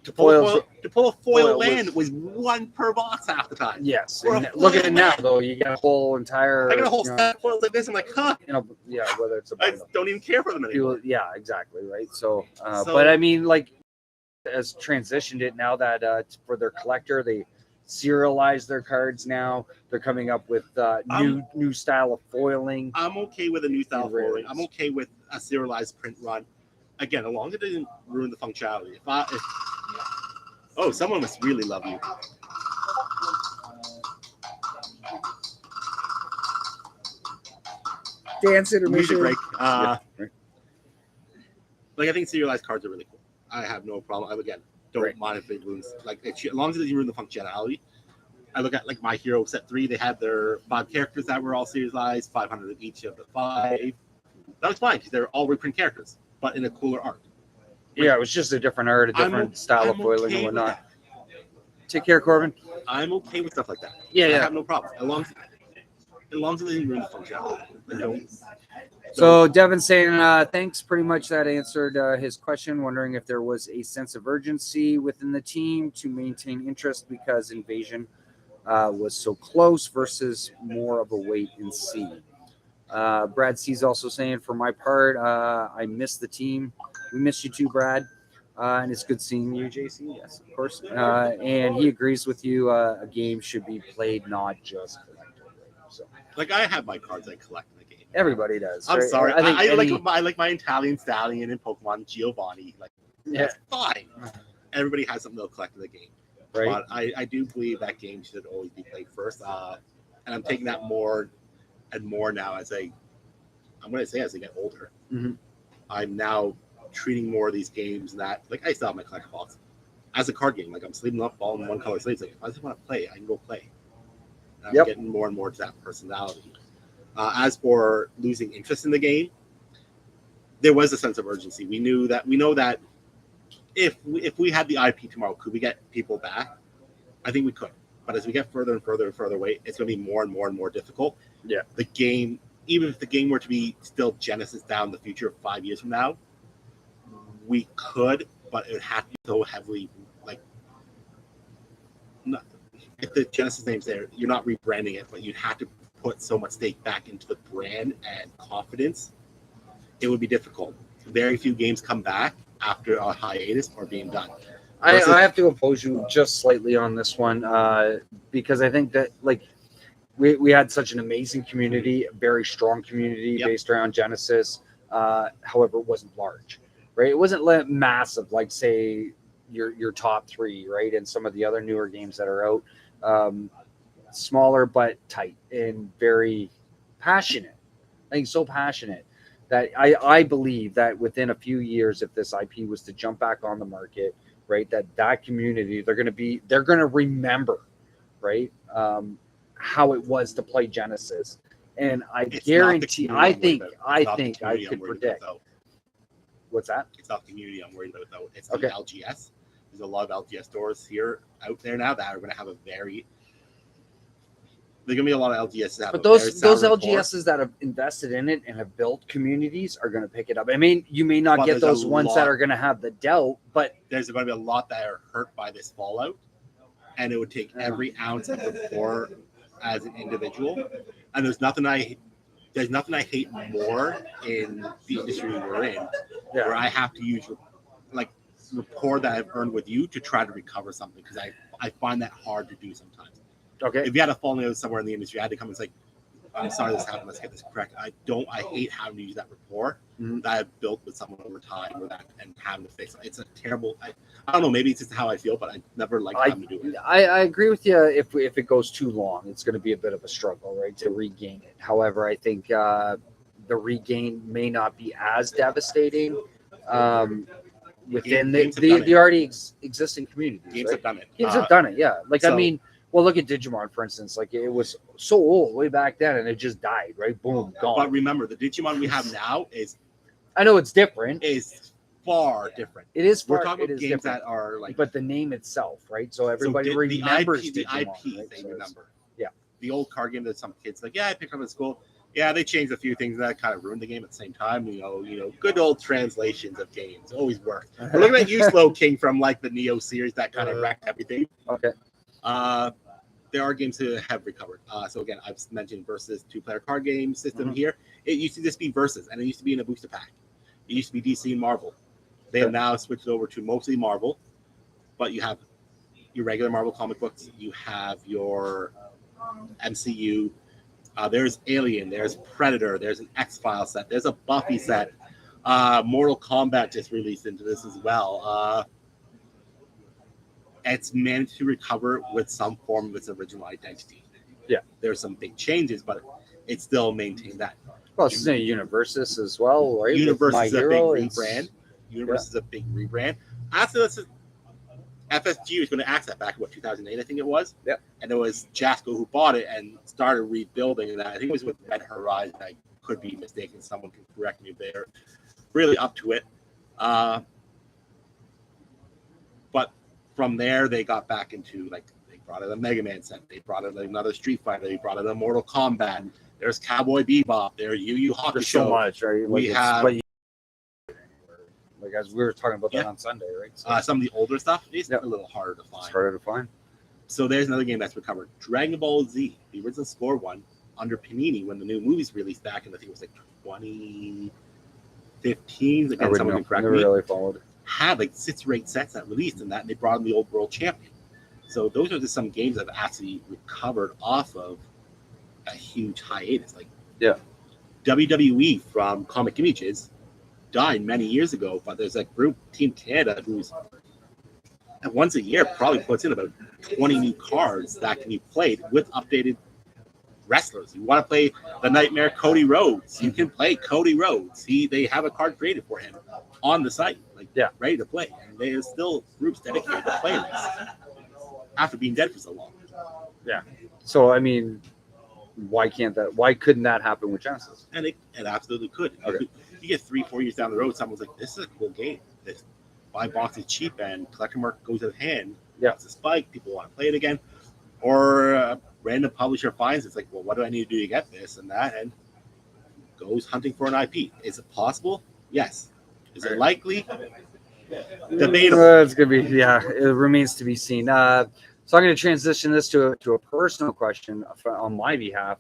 To pull Foils- a foil foil land was one per box half the time. Yes. Or a And look at it foil now, land. though. You get a whole entire. I got a whole you know, stack of foils like this. I'm like, huh? yeah, whether it's a I bundle. don't even care for them anymore. People, yeah, exactly, right. So, So- but I mean, like, has transitioned it now that for their collector, they serialize their cards now. They're coming up with new style of foiling. I'm okay with a new style And foiling. I'm rarities. okay with a serialized print run. Again, as long as it didn't ruin the functionality. Oh, someone must really love you. Dance Music break. Yeah, right. Like I think serialized cards are really cool. I have no problem. Again, don't Right. mind if it ruins. Like as long as it doesn't ruin the functionality. I look at like My Hero Set 3. They had their 5 characters that were all serialized, 500 of each of the 5. That was fine because they're all reprint characters, but in a cooler art. Yeah, it was just a different art, a different style of foiling okay and with whatnot. that. Take care, Corbin. I'm okay with stuff like that. Yeah, I yeah. have no problem. As long as it doesn't ruin the functionality. I don't. So Devin saying thanks. Pretty much that answered his question. Wondering if there was a sense of urgency within the team to maintain interest because Invasion was so close versus more of a wait and see. Brad C's also saying, for my part, I miss the team. We miss you too, Brad. And it's good seeing you, JC. Yes, of course. And he agrees with you. A game should be played, not just collected. So Like I have my cards I collect in the game. everybody does. I'm right? sorry. I think I like my Italian Stallion and Pokemon Giovanni. Like yeah, that's fine. Everybody has something they'll collect in the game. right. But I do believe that game should always be played first. And I'm taking that more and more now as I get older. Mhm. I'm now treating more of these games that like I still have my collector box as a card game. Like I'm sleeving up all in one color sleeves. Like if I just want to play, I can go play. And I'm Yep. getting more and more to that personality. As for losing interest in the game, there was a sense of urgency. We know that if we had the IP tomorrow, could we get people back? I think we could. But as we get further and further and further away, it's going to be more and more and more difficult. Yeah. The game, even if the game were to be still Genesis down in the future 5 years from now, we could, but it would have to be so heavily like. If the Genesis name's there, you're not rebranding it, but you'd have to put so much stake back into the brand and confidence. It would be difficult. Very few games come back after a hiatus or being done. I have to oppose you just slightly on this one because I think that like we had such an amazing community, a very strong community Yep. based around Genesis. However, it wasn't large, right? It wasn't massive like say your top 3, right? And some of the other newer games that are out, smaller but tight and very passionate. I think so passionate that I believe that within a few years, if this IP was to jump back on the market, right, that community they're going to remember, right, how it was to play Genesis, and I It's guarantee, not the community I I'm worried about. It's not the think I community I'm could worried predict. about, though. What's that? It's not the community I'm worried about, though. It's the Okay. LGS. There's a lot of LGS stores here out there now that are going to have a very. There's going to be a lot of LGS that have But a very those sour rapport. LGSs that have invested in it and have built communities are going to pick it up. I mean, you may not But get there's a those ones that lot- are going to have the doubt, but There's going to be a lot that are hurt by this fallout, and it would take every ounce of rapport as an individual. And there's nothing I hate more in the industry we're in, where I have to use like rapport that I've earned with you to try to recover something because I find that hard to do sometimes. okay. If you had a falling out somewhere in the industry, I had to come and say, I'm sorry this happened, let's get this correct. I hate having to use that rapport Mhm. that I've built with someone over time and having to fix it. It's a terrible I don't know, maybe it's just how I feel, but I never like having to do it. I agree with you. If it goes too long, it's going to be a bit of a struggle, right, to regain it. However, I think the regain may not be as devastating within Games have the done it. already existing communities. Games right? have done it. Games have done it, yeah. Like I so- mean, well, look at Digimon for instance. Like it was so old way back then, and it just died. Right, boom, gone. But remember, the Digimon we have now is I know it's different. far different. It is. We're far- talking it about is games different. that are like But the name itself, right? So everybody the remembers IP, the Digimon, IP right? they So it's- remember. yeah. The old card game that some kids like, yeah, I picked up at school. Yeah, they changed a few things that kind of ruined the game at the same time. Good old translations of games always work. We're looking at you, Slow King, from like the Neo series that kind of wrecked everything. Okay. There are games that have recovered. So again, I've mentioned Versus 2-player card game system here. It used to just be Versus, and it used to be in a booster pack. It used to be DC and Marvel. They have now switched over to mostly Marvel, but you have your regular Marvel comic books. You have your MCU. There's Alien. There's Predator. There's an X-Files set. There's a Buffy set. Mortal Kombat just released into this as well. It's managed to recover with some form of its original identity. Yeah. There's some big changes, but it still maintained that. Well, it's a Universus as well, right? Universe My is a Hero, big rebrand. Universe is a big rebrand. After this, FSG was going to axe that back in 2008, I think it was. Yeah. And it was Jasco who bought it and started rebuilding that. I think it was with Red Horizon. I could be mistaken. Someone can correct me if they're really up to it. But from there, they got back into, like, they brought in a Mega Man set. They brought in another Street Fighter. They brought in a Mortal Kombat. There's Cowboy Bebop. There's Yu Yu Hakusho. There's so much, right? We have... Like, as we were talking about that on Sunday, right? So, some of the older stuff is a little harder to find. It's harder to find. So there's another game that's recovered. Dragon Ball Z, the original score one, under Panini when the new movies released back in, I think it was like 2015. Again, someone can correct me. Never really followed. Had like 6 or 8 sets that released in that, and they brought in the old world champion. So those are just some games that have actually recovered off of a huge hiatus. Like WWE from Comic Images died many years ago, but there's a group, Team Canada, who's once a year probably puts in about 20 new cards that can be played with updated wrestlers. You want to play the Nightmare Cody Rhodes, you can play Cody Rhodes. They have a card created for him on the site, ready to play. And there's still groups dedicated to playing this after being dead for so long. Yeah. So I mean, why couldn't that happen with Genesis? And it absolutely could. Okay. You get 3-4 years down the road, someone's like, this is a cool game. This buy box is cheap and collector market goes out of hand. Yeah. It's a spike. People want to play it again. Or a random publisher finds it's like, well, what do I need to do to get this and that? And goes hunting for an IP. Is it possible? Yes. Is it likely? Debatable. It's going to be, it remains to be seen. So I'm going to transition this to a personal question on my behalf.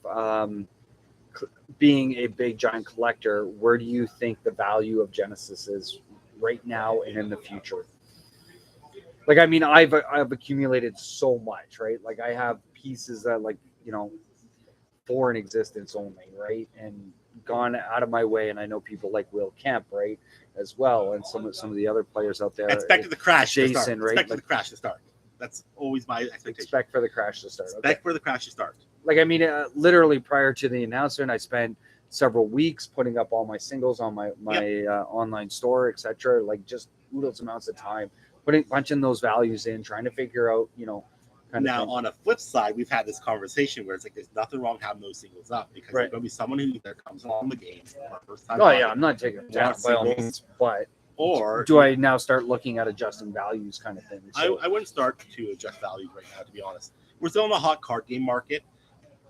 Being a big giant collector, where do you think the value of Genesis is right now and in the future? Like, I mean, I've accumulated so much, right? Like, I have pieces that, like, for an existence only, right? And gone out of my way, and I know people like Will Kemp, right, as well, and some of the other players out there. Expect the crash Jason, to start. Right? Expect the crash to start. That's always my expectation. Expect for the crash to start. Expect for the crash to start. Like, I mean, literally prior to the announcement, I spent several weeks putting up all my singles on my online store, etc. Like, just oodles amounts of time punching those values in, trying to figure out, Now, on a flip side, we've had this conversation where it's like there's nothing wrong having those singles up because there's going to be someone who either comes along the game for the first time. Oh yeah, I'm not taking it down by all means, but do I now start looking at adjusting values kind of thing? So, I wouldn't start to adjust values right now, to be honest. We're still in a hot card game market.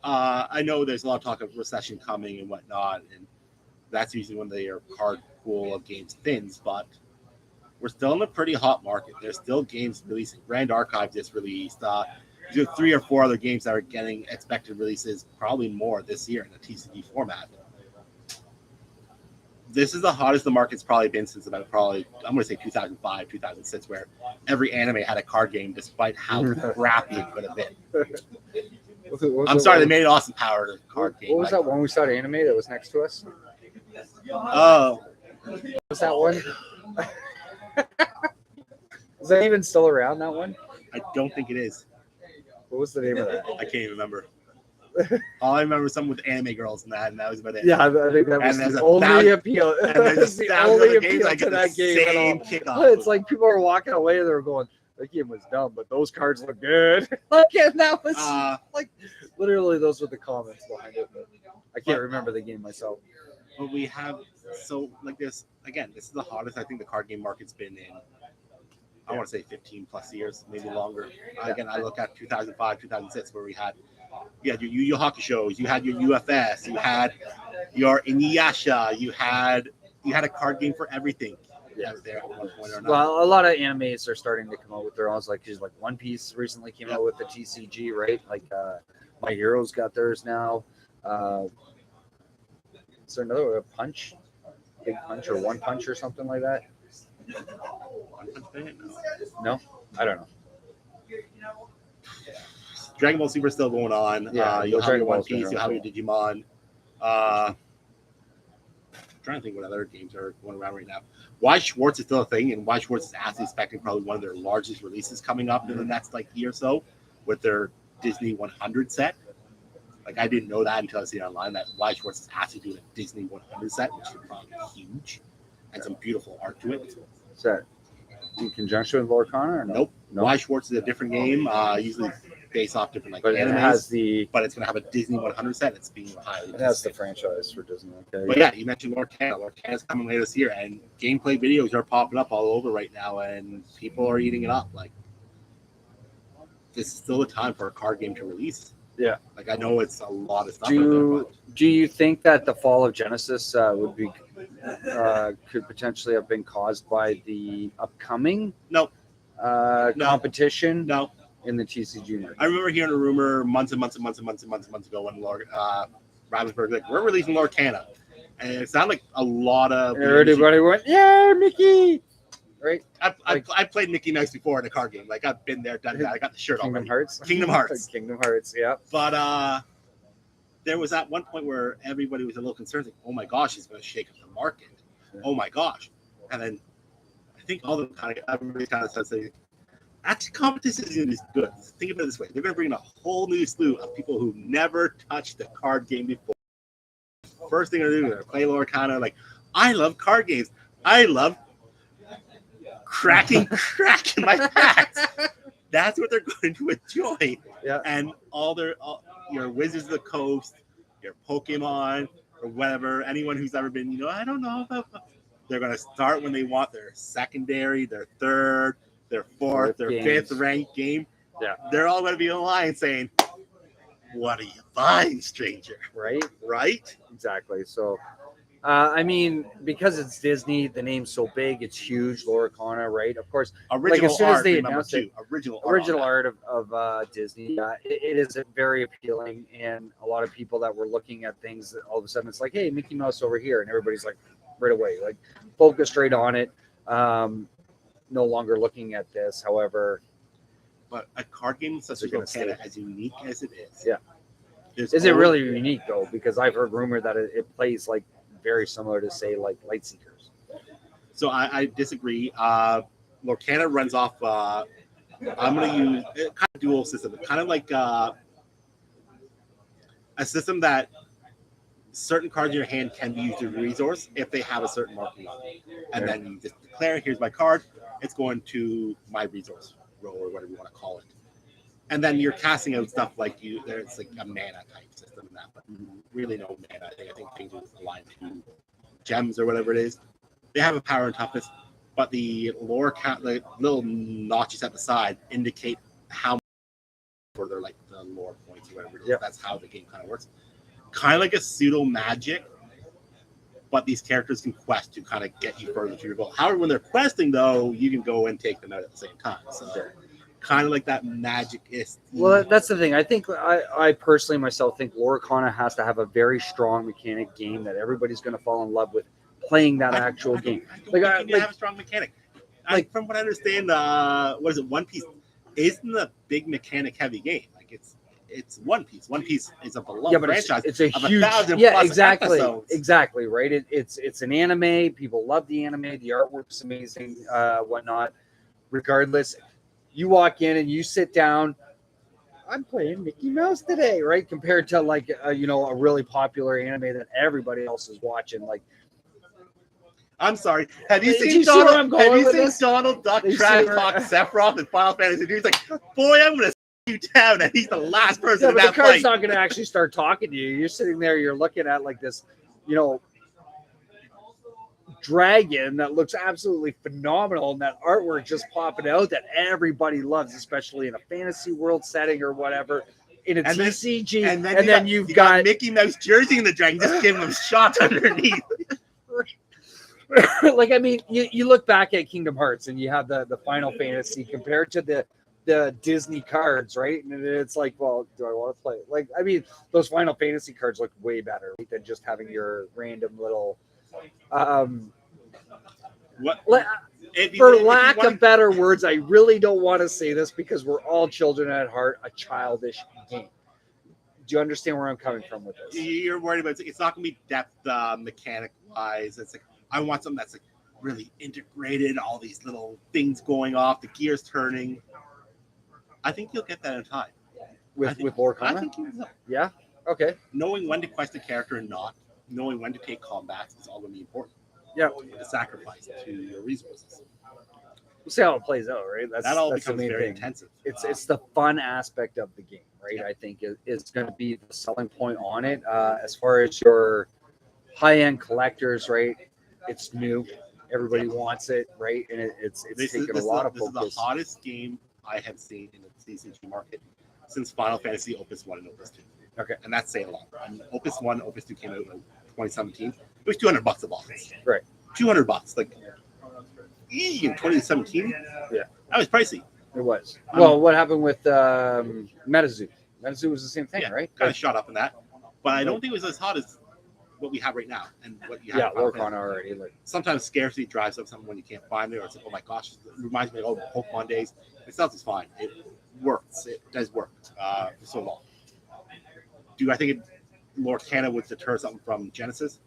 I know there's a lot of talk of recession coming and whatnot, and that's usually when their card pool of games thins, but we're still in a pretty hot market. There's still games releasing. Grand Archive just released. There's 3 or 4 other games that are getting expected releases, probably more this year in a TCG format. This is the hottest the market's probably been since about I'm going to say 2005, 2006, where every anime had a card game despite how crappy it could have been. I'm sorry, they made Austin Power a card game. What was that one we saw to anime that was next to us? Oh. What was that one? Is that even still around, that one? I don't think it is. What was the name of that? I can't even remember. All I remember was something with anime girls and that was about it. Yeah, I think that was the only appeal. And there's the only appeal to that game. It's like people are walking away, they're going, that game was dumb, but those cards look good. Like, and that was like literally those were the comments behind it. But I can't remember the game myself. But we have this again. This is the hottest I think the card game market's been in. I want to say 15 plus years, maybe longer. Again, I look at 2005, 2006, where we had You had your Yu Yu Hakusho, you had your UFS, you had your Inuyasha, you had a card game for everything. Yeah, there at one point or another. Well, a lot of animes are starting to come out with their own. Like One Piece recently came out with the TCG, right? Like My Hero's got theirs now. Is there another Punch, Big Punch, or One Punch, or something like that? No, I don't know. Dragon Ball Super is still going on. Yeah, You'll have Dragon your One Ball's been Piece, you'll have your around. Digimon. Trying to think what other games are going around right now. Why Schwartz is still a thing, and Why Schwartz is actually expecting probably one of their largest releases coming up in the next year or so with their Disney 100 set. Like, I didn't know that until I see it online that Why Schwartz is actually doing a Disney 100 set, which is probably huge, and some beautiful art to it. Is that in conjunction with Lorcana or no? Nope. No. Why Schwartz is a different game, usually based off different But animes. it has the But it's going to have a Disney 100 set. It's being highly. it has the franchise for Disney. Okay. But yeah, you mentioned Lorcana. Lorcana's coming later this year, and gameplay videos are popping up all over right now, and people are eating it up. Like, this is still the time for a card game to release. Yeah. Like, I know it's a lot of stuff. Do you think that the fall of Genesis would be could potentially have been caused by the upcoming No. competition No. in the TCG market? I remember hearing a rumor months ago when Ravensburg like, we're releasing Lorcana. And it sounded like a lot of Everybody went, yeah, Mickey! Right? I played Mickey Mouse before in a card game. Like, I've been there, done that. I got the shirt Kingdom already. Hearts? Kingdom Hearts. Kingdom Hearts, yeah. But there was at one point where everybody was a little concerned, like, oh my gosh, he's going to shake up the market. Yeah. Oh my gosh. And then I think all of them everybody kind of says, actually, competition is good. Think of it this way. They're going to bring in a whole new slew of people who never touched the card game before. First thing they're going to do is play Lorcana. Like, I love card games. I love cracking my packs. That's what they're going to enjoy. Yeah. And your Wizards of the Coast, your Pokemon, or whatever, anyone who's ever been, I don't know about. They're going to start when they want their secondary, their third, their fourth, their fifth ranked game. Yeah. They're all going to be in line saying, what are you buying, stranger? Right? Exactly. So, I mean, because it's Disney, the name's so big, it's huge. Lorcana, right? Of course. Original as soon art, as they remember, announced too. it, Original art of Disney. It is very appealing, and a lot of people that were looking at things, all of a sudden it's like, hey, Mickey Mouse over here, and everybody's like, right away, like focused right on it. No longer looking at this, however. But a card game such as Lorcana, as unique as it is. Yeah. Is it really unique, though? Because I've heard rumor that it plays like very similar to, say, like Lightseekers. So I disagree. Lorcana runs off. I'm going to use kind of dual system, kind of like a system that certain cards in your hand can be used as a resource if they have a certain marking on it. And then you just declare, here's my card. It's going to my resource row or whatever you want to call it. And then you're casting out stuff like it's like a mana type system in that, but really no mana. I think things are aligned to gems or whatever it is. They have a power and toughness, but the lore count, the little notches at the side indicate how much for their like the lore points or whatever it is. Yep. That's how the game kind of works. Kind of like a pseudo magic, but these characters can quest to kind of get you further to your goal. However, when they're questing, though, you can go and take them out at the same time. So kind of like that magic is. Well, that's the thing. I think I personally myself think Lorcana has to have a very strong mechanic game that everybody's going to fall in love with playing that actual game. Like have a strong mechanic. From what I understand, what is it? One Piece isn't a big mechanic heavy game. Like it's One Piece. One Piece is a beloved franchise. It's a huge, exactly, right. It's an anime. People love the anime. The artwork's amazing, whatnot. Regardless, you walk in and you sit down. I'm playing Mickey Mouse today, right? Compared to like a really popular anime that everybody else is watching. Like, I'm sorry. Have you seen Donald? Have you seen Donald Duck try to talk Sephiroth in Final Fantasy? He's like, boy, I'm gonna you down, and he's the last person in that fight. The card's not going to actually start talking to you. You're sitting there, you're looking at like this, dragon that looks absolutely phenomenal, and that artwork just popping out that everybody loves, especially in a fantasy world setting or whatever. in a And then- TCG, And and then then you've you got Mickey Mouse jersey in the dragon, just giving them shots underneath. like I mean, you look back at Kingdom Hearts and you have the Final Fantasy compared to the Disney cards, right? And it's like, well, do I want to play? Like, I mean, those Final Fantasy cards look way better than just having your random little. What? le- If you For want- if you lack want- of better words, I really don't want to say this because we're all children at heart. A childish game. Do you understand where I'm coming from with this? you're worried about it's not going to be depth mechanic wise. It's like I want something that's like really integrated, all these little things going off, the gears turning. I think you'll get that in time. With lore I comment? think you will. Yeah. Okay. Knowing when to quest a character and not, knowing when to take combats is all going to be important. Yeah. The sacrifice to your resources. We'll see how it plays out, right? That all that's the becomes main very thing. intensive. It's the fun aspect of the game, right? Yeah. I think is going to be the selling point on it. As far as your high-end collectors, right? It's new. Everybody wants it, right? And it's taken a lot of this is focus. the hottest game I have seen in the CCG market since Final Fantasy Opus 1 and Opus 2. Okay. And that's saying a lot. And Opus 1, Opus 2 came out in 2017. It was $200 a box. Right. $200. Like, in 2017? Yeah. That was pricey. It was. Well, what happened with Metazoo? Metazoo was the same thing, Yeah, right? kind of shot up in that. But I don't think it was as hot as what we have right now and what you have. Yeah, in Final work on Fantasy. already. Like, Sometimes scarcity drives up something when you can't find it, or it's like, oh my gosh, it reminds me of old Pokemon days. It sounds is fine. It works. It does work for so long. Do I think Lord Canada would deter something from Genesis?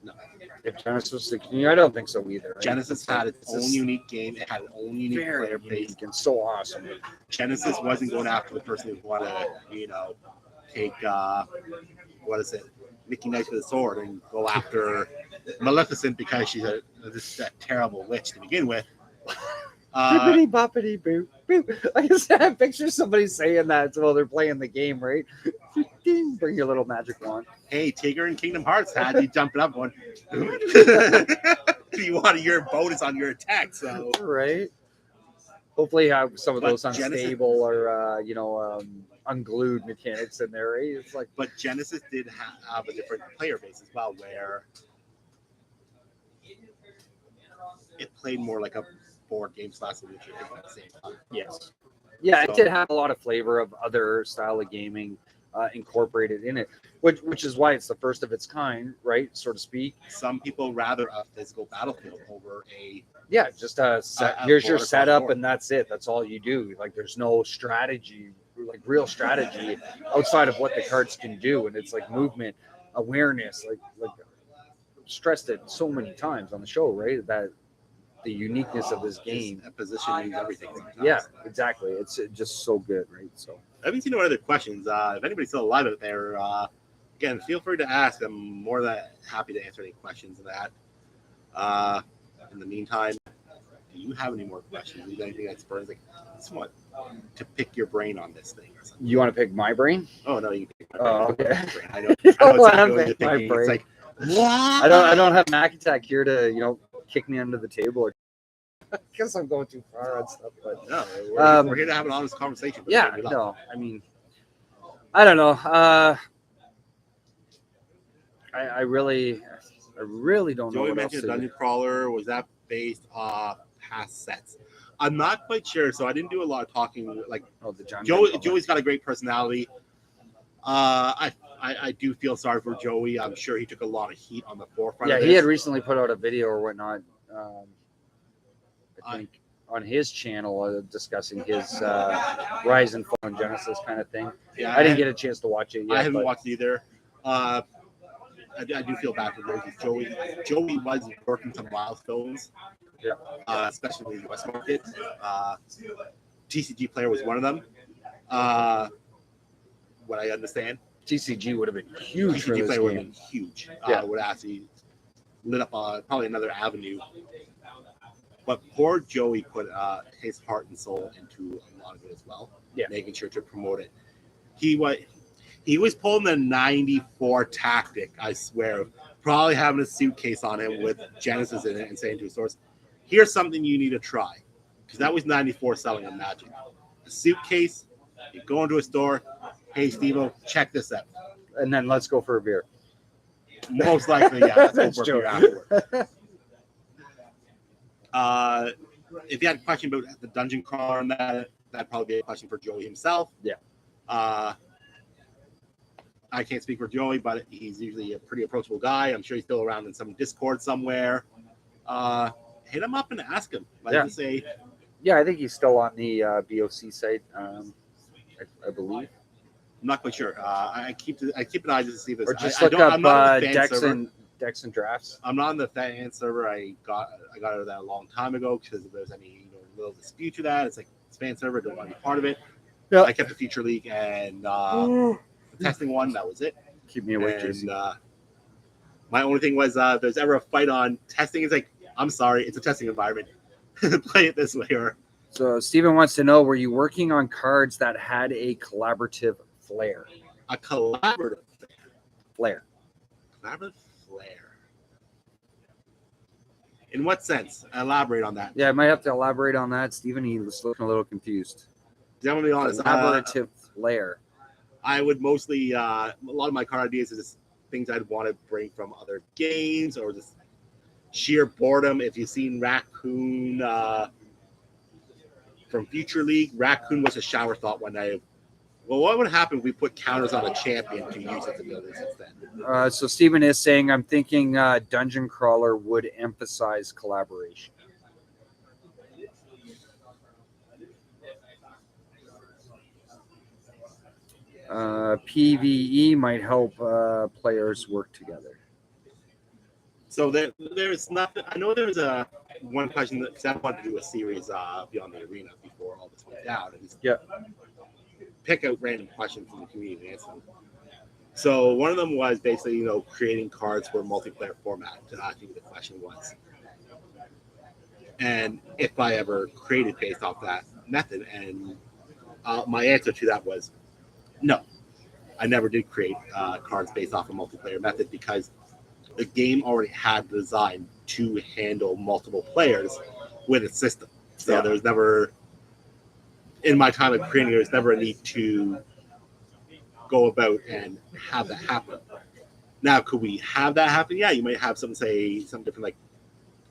No. if Genesis, I don't think so either. Right? Genesis had its own just unique game. It had its own unique very player base. unique and so awesome. Genesis wasn't going after the person who wanted to, take what is it, Mickey Knight with a sword and go after Maleficent because she's a terrible witch to begin with. Bippity boppity boo boo. Like I said, I picture somebody saying that while they're playing the game, right? Bring your little magic wand. Hey, Tigger in Kingdom Hearts had you jumping up going, you want your bonus on your attack, so Right. Hopefully, have some of But those Genesis- unstable or unglued mechanics in there. Right? It's like but Genesis did have a different player base as well, where it played more like a board game / solution at the same time. yes, yeah, So- it did have a lot of flavor of other style of gaming incorporated in it, which is why it's the first of its kind, right, so to speak. Some people rather a physical battlefield over a Yeah, just A here's your board, setup, board. and that's it. That's all you do. Like, there's no strategy, like real strategy, outside of what the cards can do, and it's like movement, awareness, like stressed it so many times on the show, right? That the uniqueness of this game. positioning, everything. sometimes. Yeah, exactly. It's just so good, right? So I haven't seen no other questions. If anybody's still alive out there, again, feel free to ask. I'm more than happy to answer any questions of that. In the meantime, do you have any more questions? Is there anything that spurs like somewhat to pick your brain on this thing or something? you want to pick my brain? Oh no, you can pick my Oh, brain. okay. I know. You I don't know wanna it's really pick my thinking. It's brain. like what? I don't have Mac Attack here to kick me under the table or. I guess I'm going too far on stuff, but No, we're here to have an honest conversation. But yeah, we love. no, I mean, I don't know. I really don't know Joey what else mentioned to Dungeon Crawler. Was that based off past sets? I'm not quite sure, so I didn't do a lot of talking. Like Oh, the John. Joey's got a great personality. I do feel sorry for Joey. I'm sure he took a lot of heat on the forefront. Yeah, of he had this. recently put out a video or whatnot. I think on his channel discussing his rise and fall in Genesis kind of thing. Yeah, I didn't get a chance to watch it yet. I haven't but watched either. I do feel bad for Joey. Joey was working some milestones, Yeah. Especially in the West Market. TCG player was one of them. What I understand, TCG would have been huge for TCG this player would have game. been huge. Yeah. Would actually lit up probably another avenue. But poor Joey put his heart and soul into a lot of it as well. Yeah. Making sure to promote it. He was pulling the 94 tactic, I swear. Probably having a suitcase on him with Genesis in it and saying to his source, here's something you need to try. Because that was 94 selling a Magic. A suitcase You go into a store, hey, Steveo, check this out. And then let's go for a beer. Most likely, yeah. Let's go That's for a true. beer afterwards. If you had a question about the dungeon crawler and that'd probably be a question for Joey himself. Yeah. I can't speak for Joey, but he's usually a pretty approachable guy. I'm sure he's still around in some Discord somewhere. Hit him up and ask him. Yeah. Say, Yeah, I think he's still on the BOC site, I believe. I'm not quite sure. I keep an eye just to see this. Or just I look don't- up I'm not on the fan decks server. Decks and drafts. I'm not on the fan server. I got out of that a long time ago because if there's any little dispute to that, it's like it's fan server. Don't want to be part of it. Yeah. I kept the feature league and the testing one. That was it. Keep me awake, And JC. my only thing was if there's ever a fight on testing, it's like, I'm sorry, it's a testing environment. Play it this way. Or So Steven wants to know, were you working on cards that had a collaborative flair? a collaborative Flair. flair. In what sense? Elaborate on that. Yeah, I might have to elaborate on that. Steven, he was looking a little confused. I'm gonna be honest. Collaborative flair. I would mostly a lot of my card ideas is just things I'd want to bring from other games or just sheer boredom. If you've seen Raccoon from Future League, Raccoon was a shower thought one night. Well, what would happen if we put counters on a champion to use its abilities instead? So Steven is saying, I'm thinking Dungeon Crawler would emphasize collaboration. PvE might help players work together. So there's nothing. I know there's a one question that 'cause I wanted to do a series Beyond the Arena before all this went down, and just pick out random questions from the community and answer them. So one of them was basically creating cards for multiplayer format. I think the question was, and if I ever created based off that method, and my answer to that was no. I never did create cards based off a multiplayer method because the game already had the design to handle multiple players with its system. So there's never, in my time of creating, there's never a need to go about and have that happen. Now, could we have that happen? Yeah, you might have something different like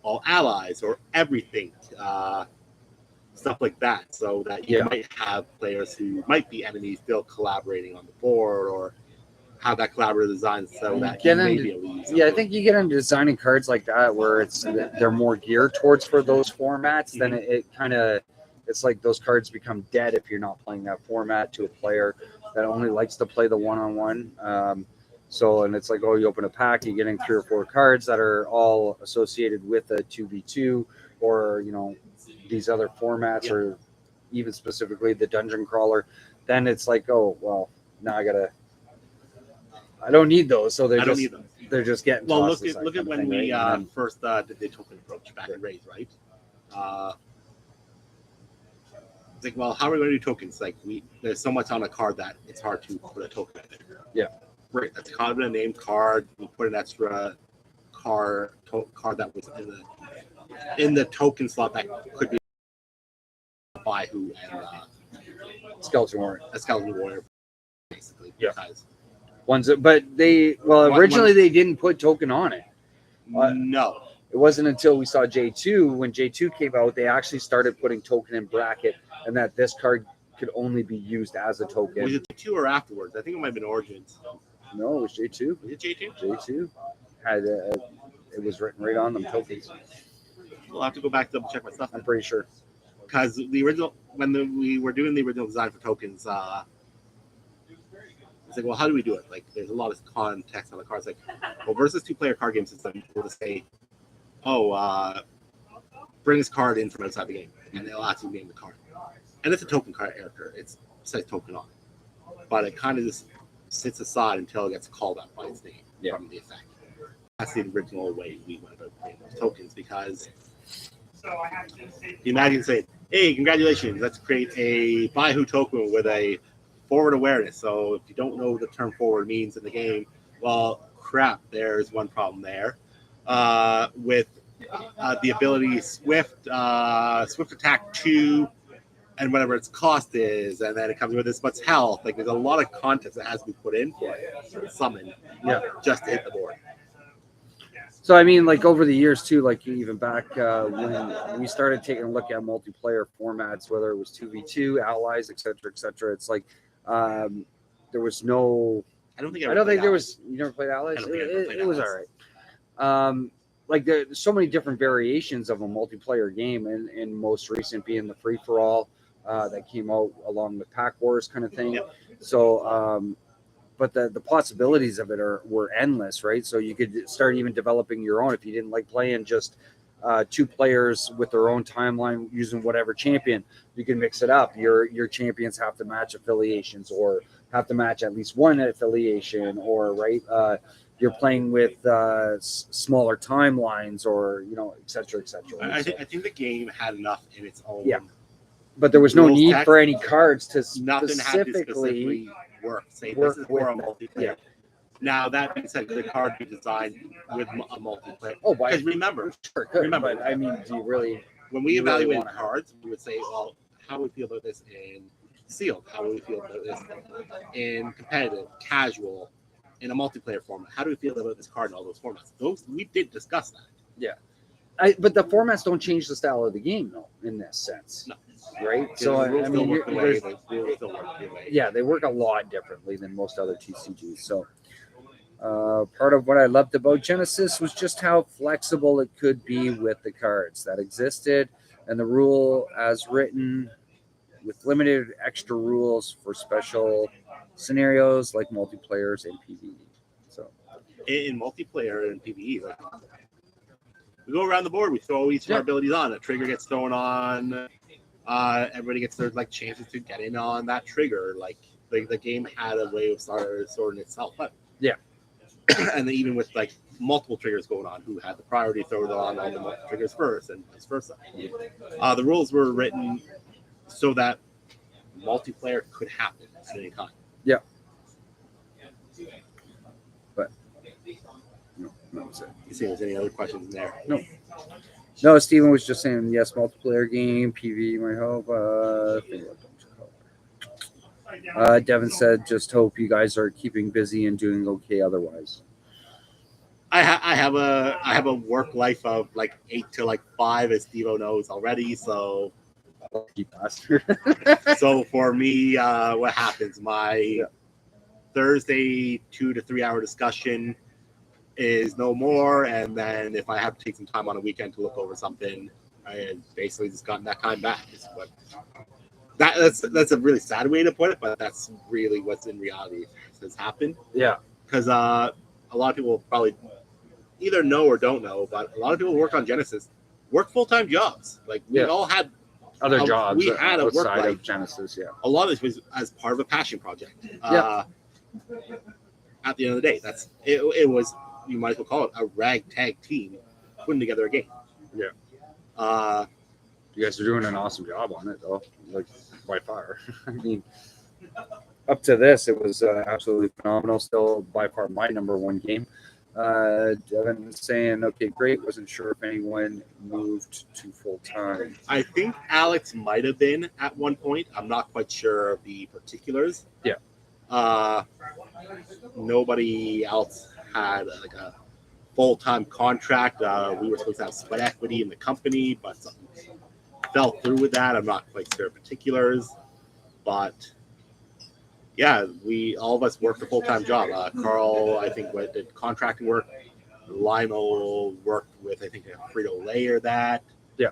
all allies or everything, stuff like that, so that you might have players who might be enemies still collaborating on the board or have that collaborative design so that you may be able to use I think you get into designing cards like that where they're more geared towards for those formats. Then it kind of, it's like those cards become dead if you're not playing that format to a player that only likes to play the one-on-one. And it's like, you open a pack, you're getting 3 or 4 cards that are all associated with a 2v2 or these other formats or even specifically the Dungeon Crawler. Then it's like, now I don't need those, so they're just getting. Well, look at when we first did the token approach back in Raid, right? It's like, how are we going to do tokens? Like, there's so much on a card that it's hard to put a token in there. Yeah, right. That's kind of a named card. We put an extra card that was in the token slot that could be by who and Skeleton Warrior. A Skeleton Warrior, basically. Yeah. Because originally they didn't put token on it. No. It wasn't until we saw J2, when J2 came out, they actually started putting token in bracket, and that this card could only be used as a token. Was it J2 or afterwards? I think it might have been Origins. No, it was J2. Was it J2? J2 had it was written right on them tokens. I'll have to go back to double check my stuff. I'm pretty sure. Because the original, we were doing the original design for tokens, it's like, how do we do it? Like, there's a lot of context on the cards. Like, versus 2-player card games, it's like we'll just say, bring this card in from outside the game, and they'll actually name the card. And it's a token card character. It says token on it, but it kind of just sits aside until it gets called out by its name from the effect. That's the original way we went about playing those tokens, because you imagine saying, hey, congratulations, let's create a buy who token with a forward awareness. So if you don't know what the term forward means in the game, well, crap, there's one problem there. With the ability swift attack 2, and whatever its cost is, and then it comes with this much health. Like there's a lot of context that has to be put in for it, summon, just to hit the board. So I mean, like over the years too, like even back when we started taking a look at multiplayer formats, whether it was 2v2, allies, etc., etc. It's like there was no. I don't think there was. You never played allies. It was all right. Like there's so many different variations of a multiplayer game, and most recent being the free for all that came out along with Pack Wars kind of thing. Yep. So. But the possibilities of it were endless, right? So you could start even developing your own if you didn't like playing just two players with their own timeline using whatever champion. You can mix it up. Your champions have to match affiliations or have to match at least one affiliation, or right. You're playing with smaller timelines, or et cetera, et cetera. I think the game had enough in its own. Yeah. But there was no rules need text. for any cards to Nothing had to specifically work. Say this is for a multiplayer. Yeah. Now that being said, could the card be designed with a multiplayer? Oh, because remember, but I mean, do you really? When we really evaluated cards, we would say, well, how would we feel about this in sealed? How would we feel about this in competitive, casual, in a multiplayer format? How do we feel about this card in all those formats? Those we did discuss that. Yeah. But the formats don't change the style of the game, though, in this sense. No. Right? So, I mean, yeah, they work a lot differently than most other TCGs. So, part of what I loved about Genesis was just how flexible it could be with the cards that existed and the rule as written with limited extra rules for special scenarios like multiplayers and PvE. So, in multiplayer and PvE, like, we go around the board, we throw each of our abilities on. A trigger gets thrown on. Everybody gets their chances to get in on that trigger. Like the game had a way of sorting itself out. Yeah. And then even with multiple triggers going on, who had the priority to throw it on all the multiple triggers first, and vice versa. The rules were written so that multiplayer could happen at any time. Yeah. But no, that's it. You see, if there's any other questions in there? No, Steven was just saying, yes, multiplayer game, PvE, my hope. Devin said, just hope you guys are keeping busy and doing okay otherwise. I have a work life of 8 to 5, as Steveo knows already. So, so for me, what happens? My Thursday 2 to 3 hour discussion is no more, and then if I have to take some time on a weekend to look over something, I had basically just gotten that time back. That's a really sad way to put it, but that's really what's in reality has happened. Yeah, because a lot of people probably either know or don't know, but a lot of people who work on Genesis work full-time jobs. We all had other jobs. We had a work life of Genesis. Yeah, a lot of this was as part of a passion project. At the end of the day, it was. You might as well call it a ragtag team putting together a game. Yeah. You guys are doing an awesome job on it, though. By far. I mean, up to this, it was absolutely phenomenal. Still, by far, my number one game. Devin was saying, okay, great. Wasn't sure if anyone moved to full time. I think Alex might have been at one point. I'm not quite sure of the particulars. Yeah. Nobody else had a full-time contract. We were supposed to have sweat equity in the company, but something fell through with that. I'm not quite sure of particulars, but yeah, all of us worked a full-time job. Carl, I think, did contracting work. Lionel worked with, I think, Frito-Lay or that. Yeah.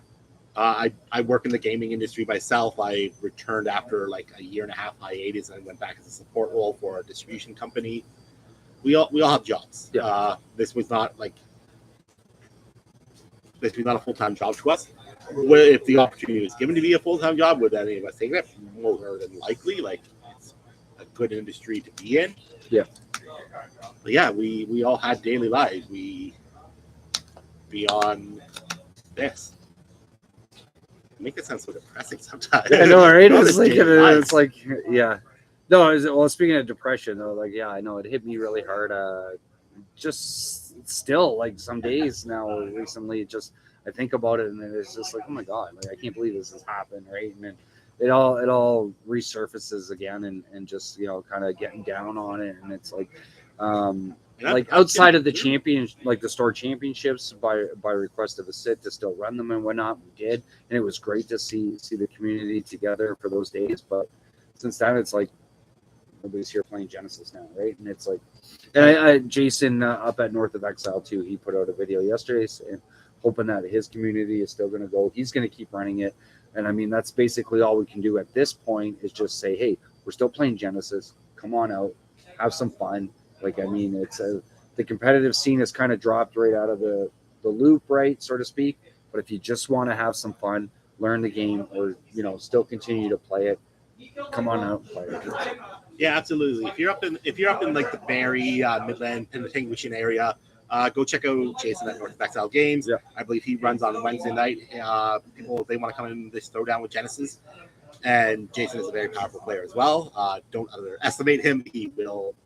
I work in the gaming industry myself. I returned after a 1.5-year hiatus and went back as a support role for a distribution company. We all have jobs. Yeah. This was not a full-time job to us. If the opportunity was given to be a full-time job, would any of us take it? More than likely. It's a good industry to be in. Yeah. But yeah, we all had daily lives. We beyond this. Make it sound so depressing sometimes. I know, right? It's like, yeah. No, speaking of depression, though, I know it hit me really hard. Just still, some days now recently, I think about it, and it's just oh my God, I can't believe this has happened, right? And then it all resurfaces again, and just kind of getting down on it, and it's like. Like outside of the like the store championships, by request of a sit to still run them and whatnot, we did, and it was great to see the community together for those days. But since then, it's like nobody's here playing Genesis now, right? And it's like, and Jason up at North of Exile too, he put out a video yesterday saying, hoping that his community is still going to go. He's going to keep running it, and I mean that's basically all we can do at this point is just say, hey, we're still playing Genesis. Come on out, have some fun. Like, I mean, it's the competitive scene has kind of dropped right out of the loop, right, so to speak. But if you just want to have some fun, learn the game, or still continue to play it, come on out and play it. Yeah, absolutely. If you're up in like the Barrie, Midland, Penetangushin area, go check out Jason at North of Exile Games. Yeah. I believe he runs on Wednesday night. People, if they want to come in this throwdown with Genesis. And Jason is a very powerful player as well. Don't underestimate him. He will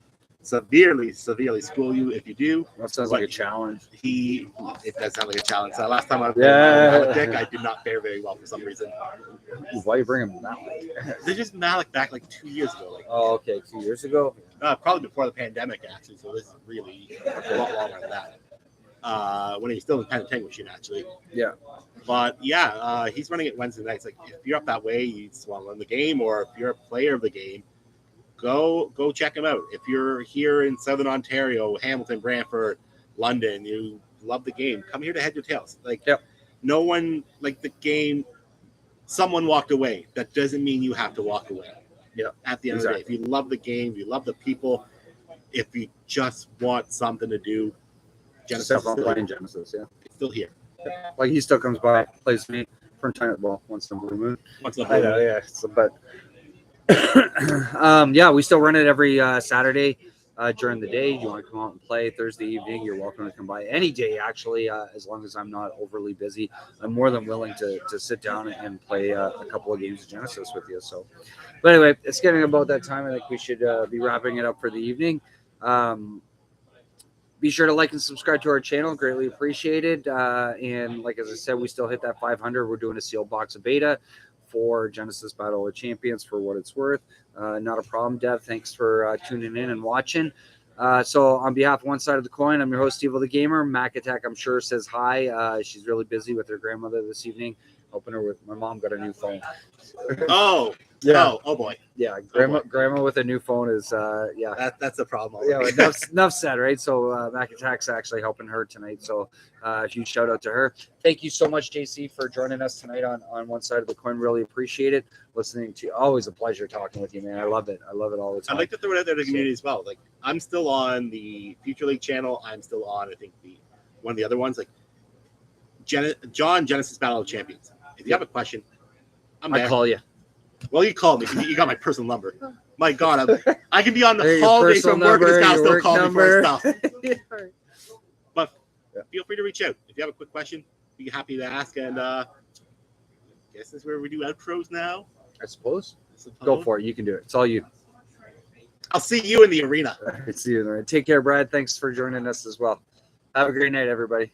severely school you if you do. That sounds like a challenge. It does sound like a challenge. Last time I was Dick, I did not fare very well for some reason. Why you bring him Malik? They just Malik back like 2 years ago. Oh, okay, 2 years ago. Probably before the pandemic, actually. So this is really a lot longer than that. When he's still in Penetangushin, actually. Yeah. But yeah, he's running it Wednesday nights. Like if you're up that way, you just want to learn the game, or if you're a player of the game, go check him out. If you're here in Southern Ontario, Hamilton, Brantford, London, you love the game, come here to Head Your Tails. Like, no one, like the game, someone walked away. That doesn't mean you have to walk away. Yeah. At the end of the day, if you love the game, you love the people, if you just want something to do, Genesis is playing Genesis, it's still here. Like he still comes by, plays me from time to once in a blue moon. Once in a blue moon. Yeah. But we still run it every Saturday during the day. You want to come out and play Thursday evening, you're welcome to come by any day, actually, as long as I'm not overly busy. I'm more than willing to sit down and play a couple of games of Genesis with you. So, but anyway, it's getting about that time. I think we should be wrapping it up for the evening. Be sure to like and subscribe to our channel. Greatly appreciated. And like as I said, we still hit that 500. We're doing a sealed box of beta for Genesis Battle of Champions for what it's worth. Not a problem, Dev. Thanks for tuning in and watching. So on behalf of One Side of the Coin, I'm your host, Steveo the Gamer. Mac Attack, I'm sure, says hi. She's really busy with her grandmother this evening. Helping her with, my mom got a new phone. Oh, yeah. Oh boy. Yeah, grandma with a new phone is that's a problem. Yeah, enough said, right? So Mac Attack's actually helping her tonight. So huge shout out to her. Thank you so much, JC, for joining us tonight on One Side of the Coin. Really appreciate it. Listening to you, always a pleasure talking with you, man. I love it all the time. I'd like to throw it out there to the community as well. Like, I'm still on the Future League channel. I'm still on, I think, one of the other ones, like Genesis Battle of Champions. If you have a question, I'm there. I call you. Well, you called me. You got my personal number. My God, I can be on the holidays from work and this guy still call me for stuff. But feel free to reach out. If you have a quick question, be happy to ask. And I guess this is where we do outros now. I suppose. Go for it. You can do it. It's all you. I'll see you in the arena. See you in the arena. Take care, Brad. Thanks for joining us as well. Have a great night, everybody.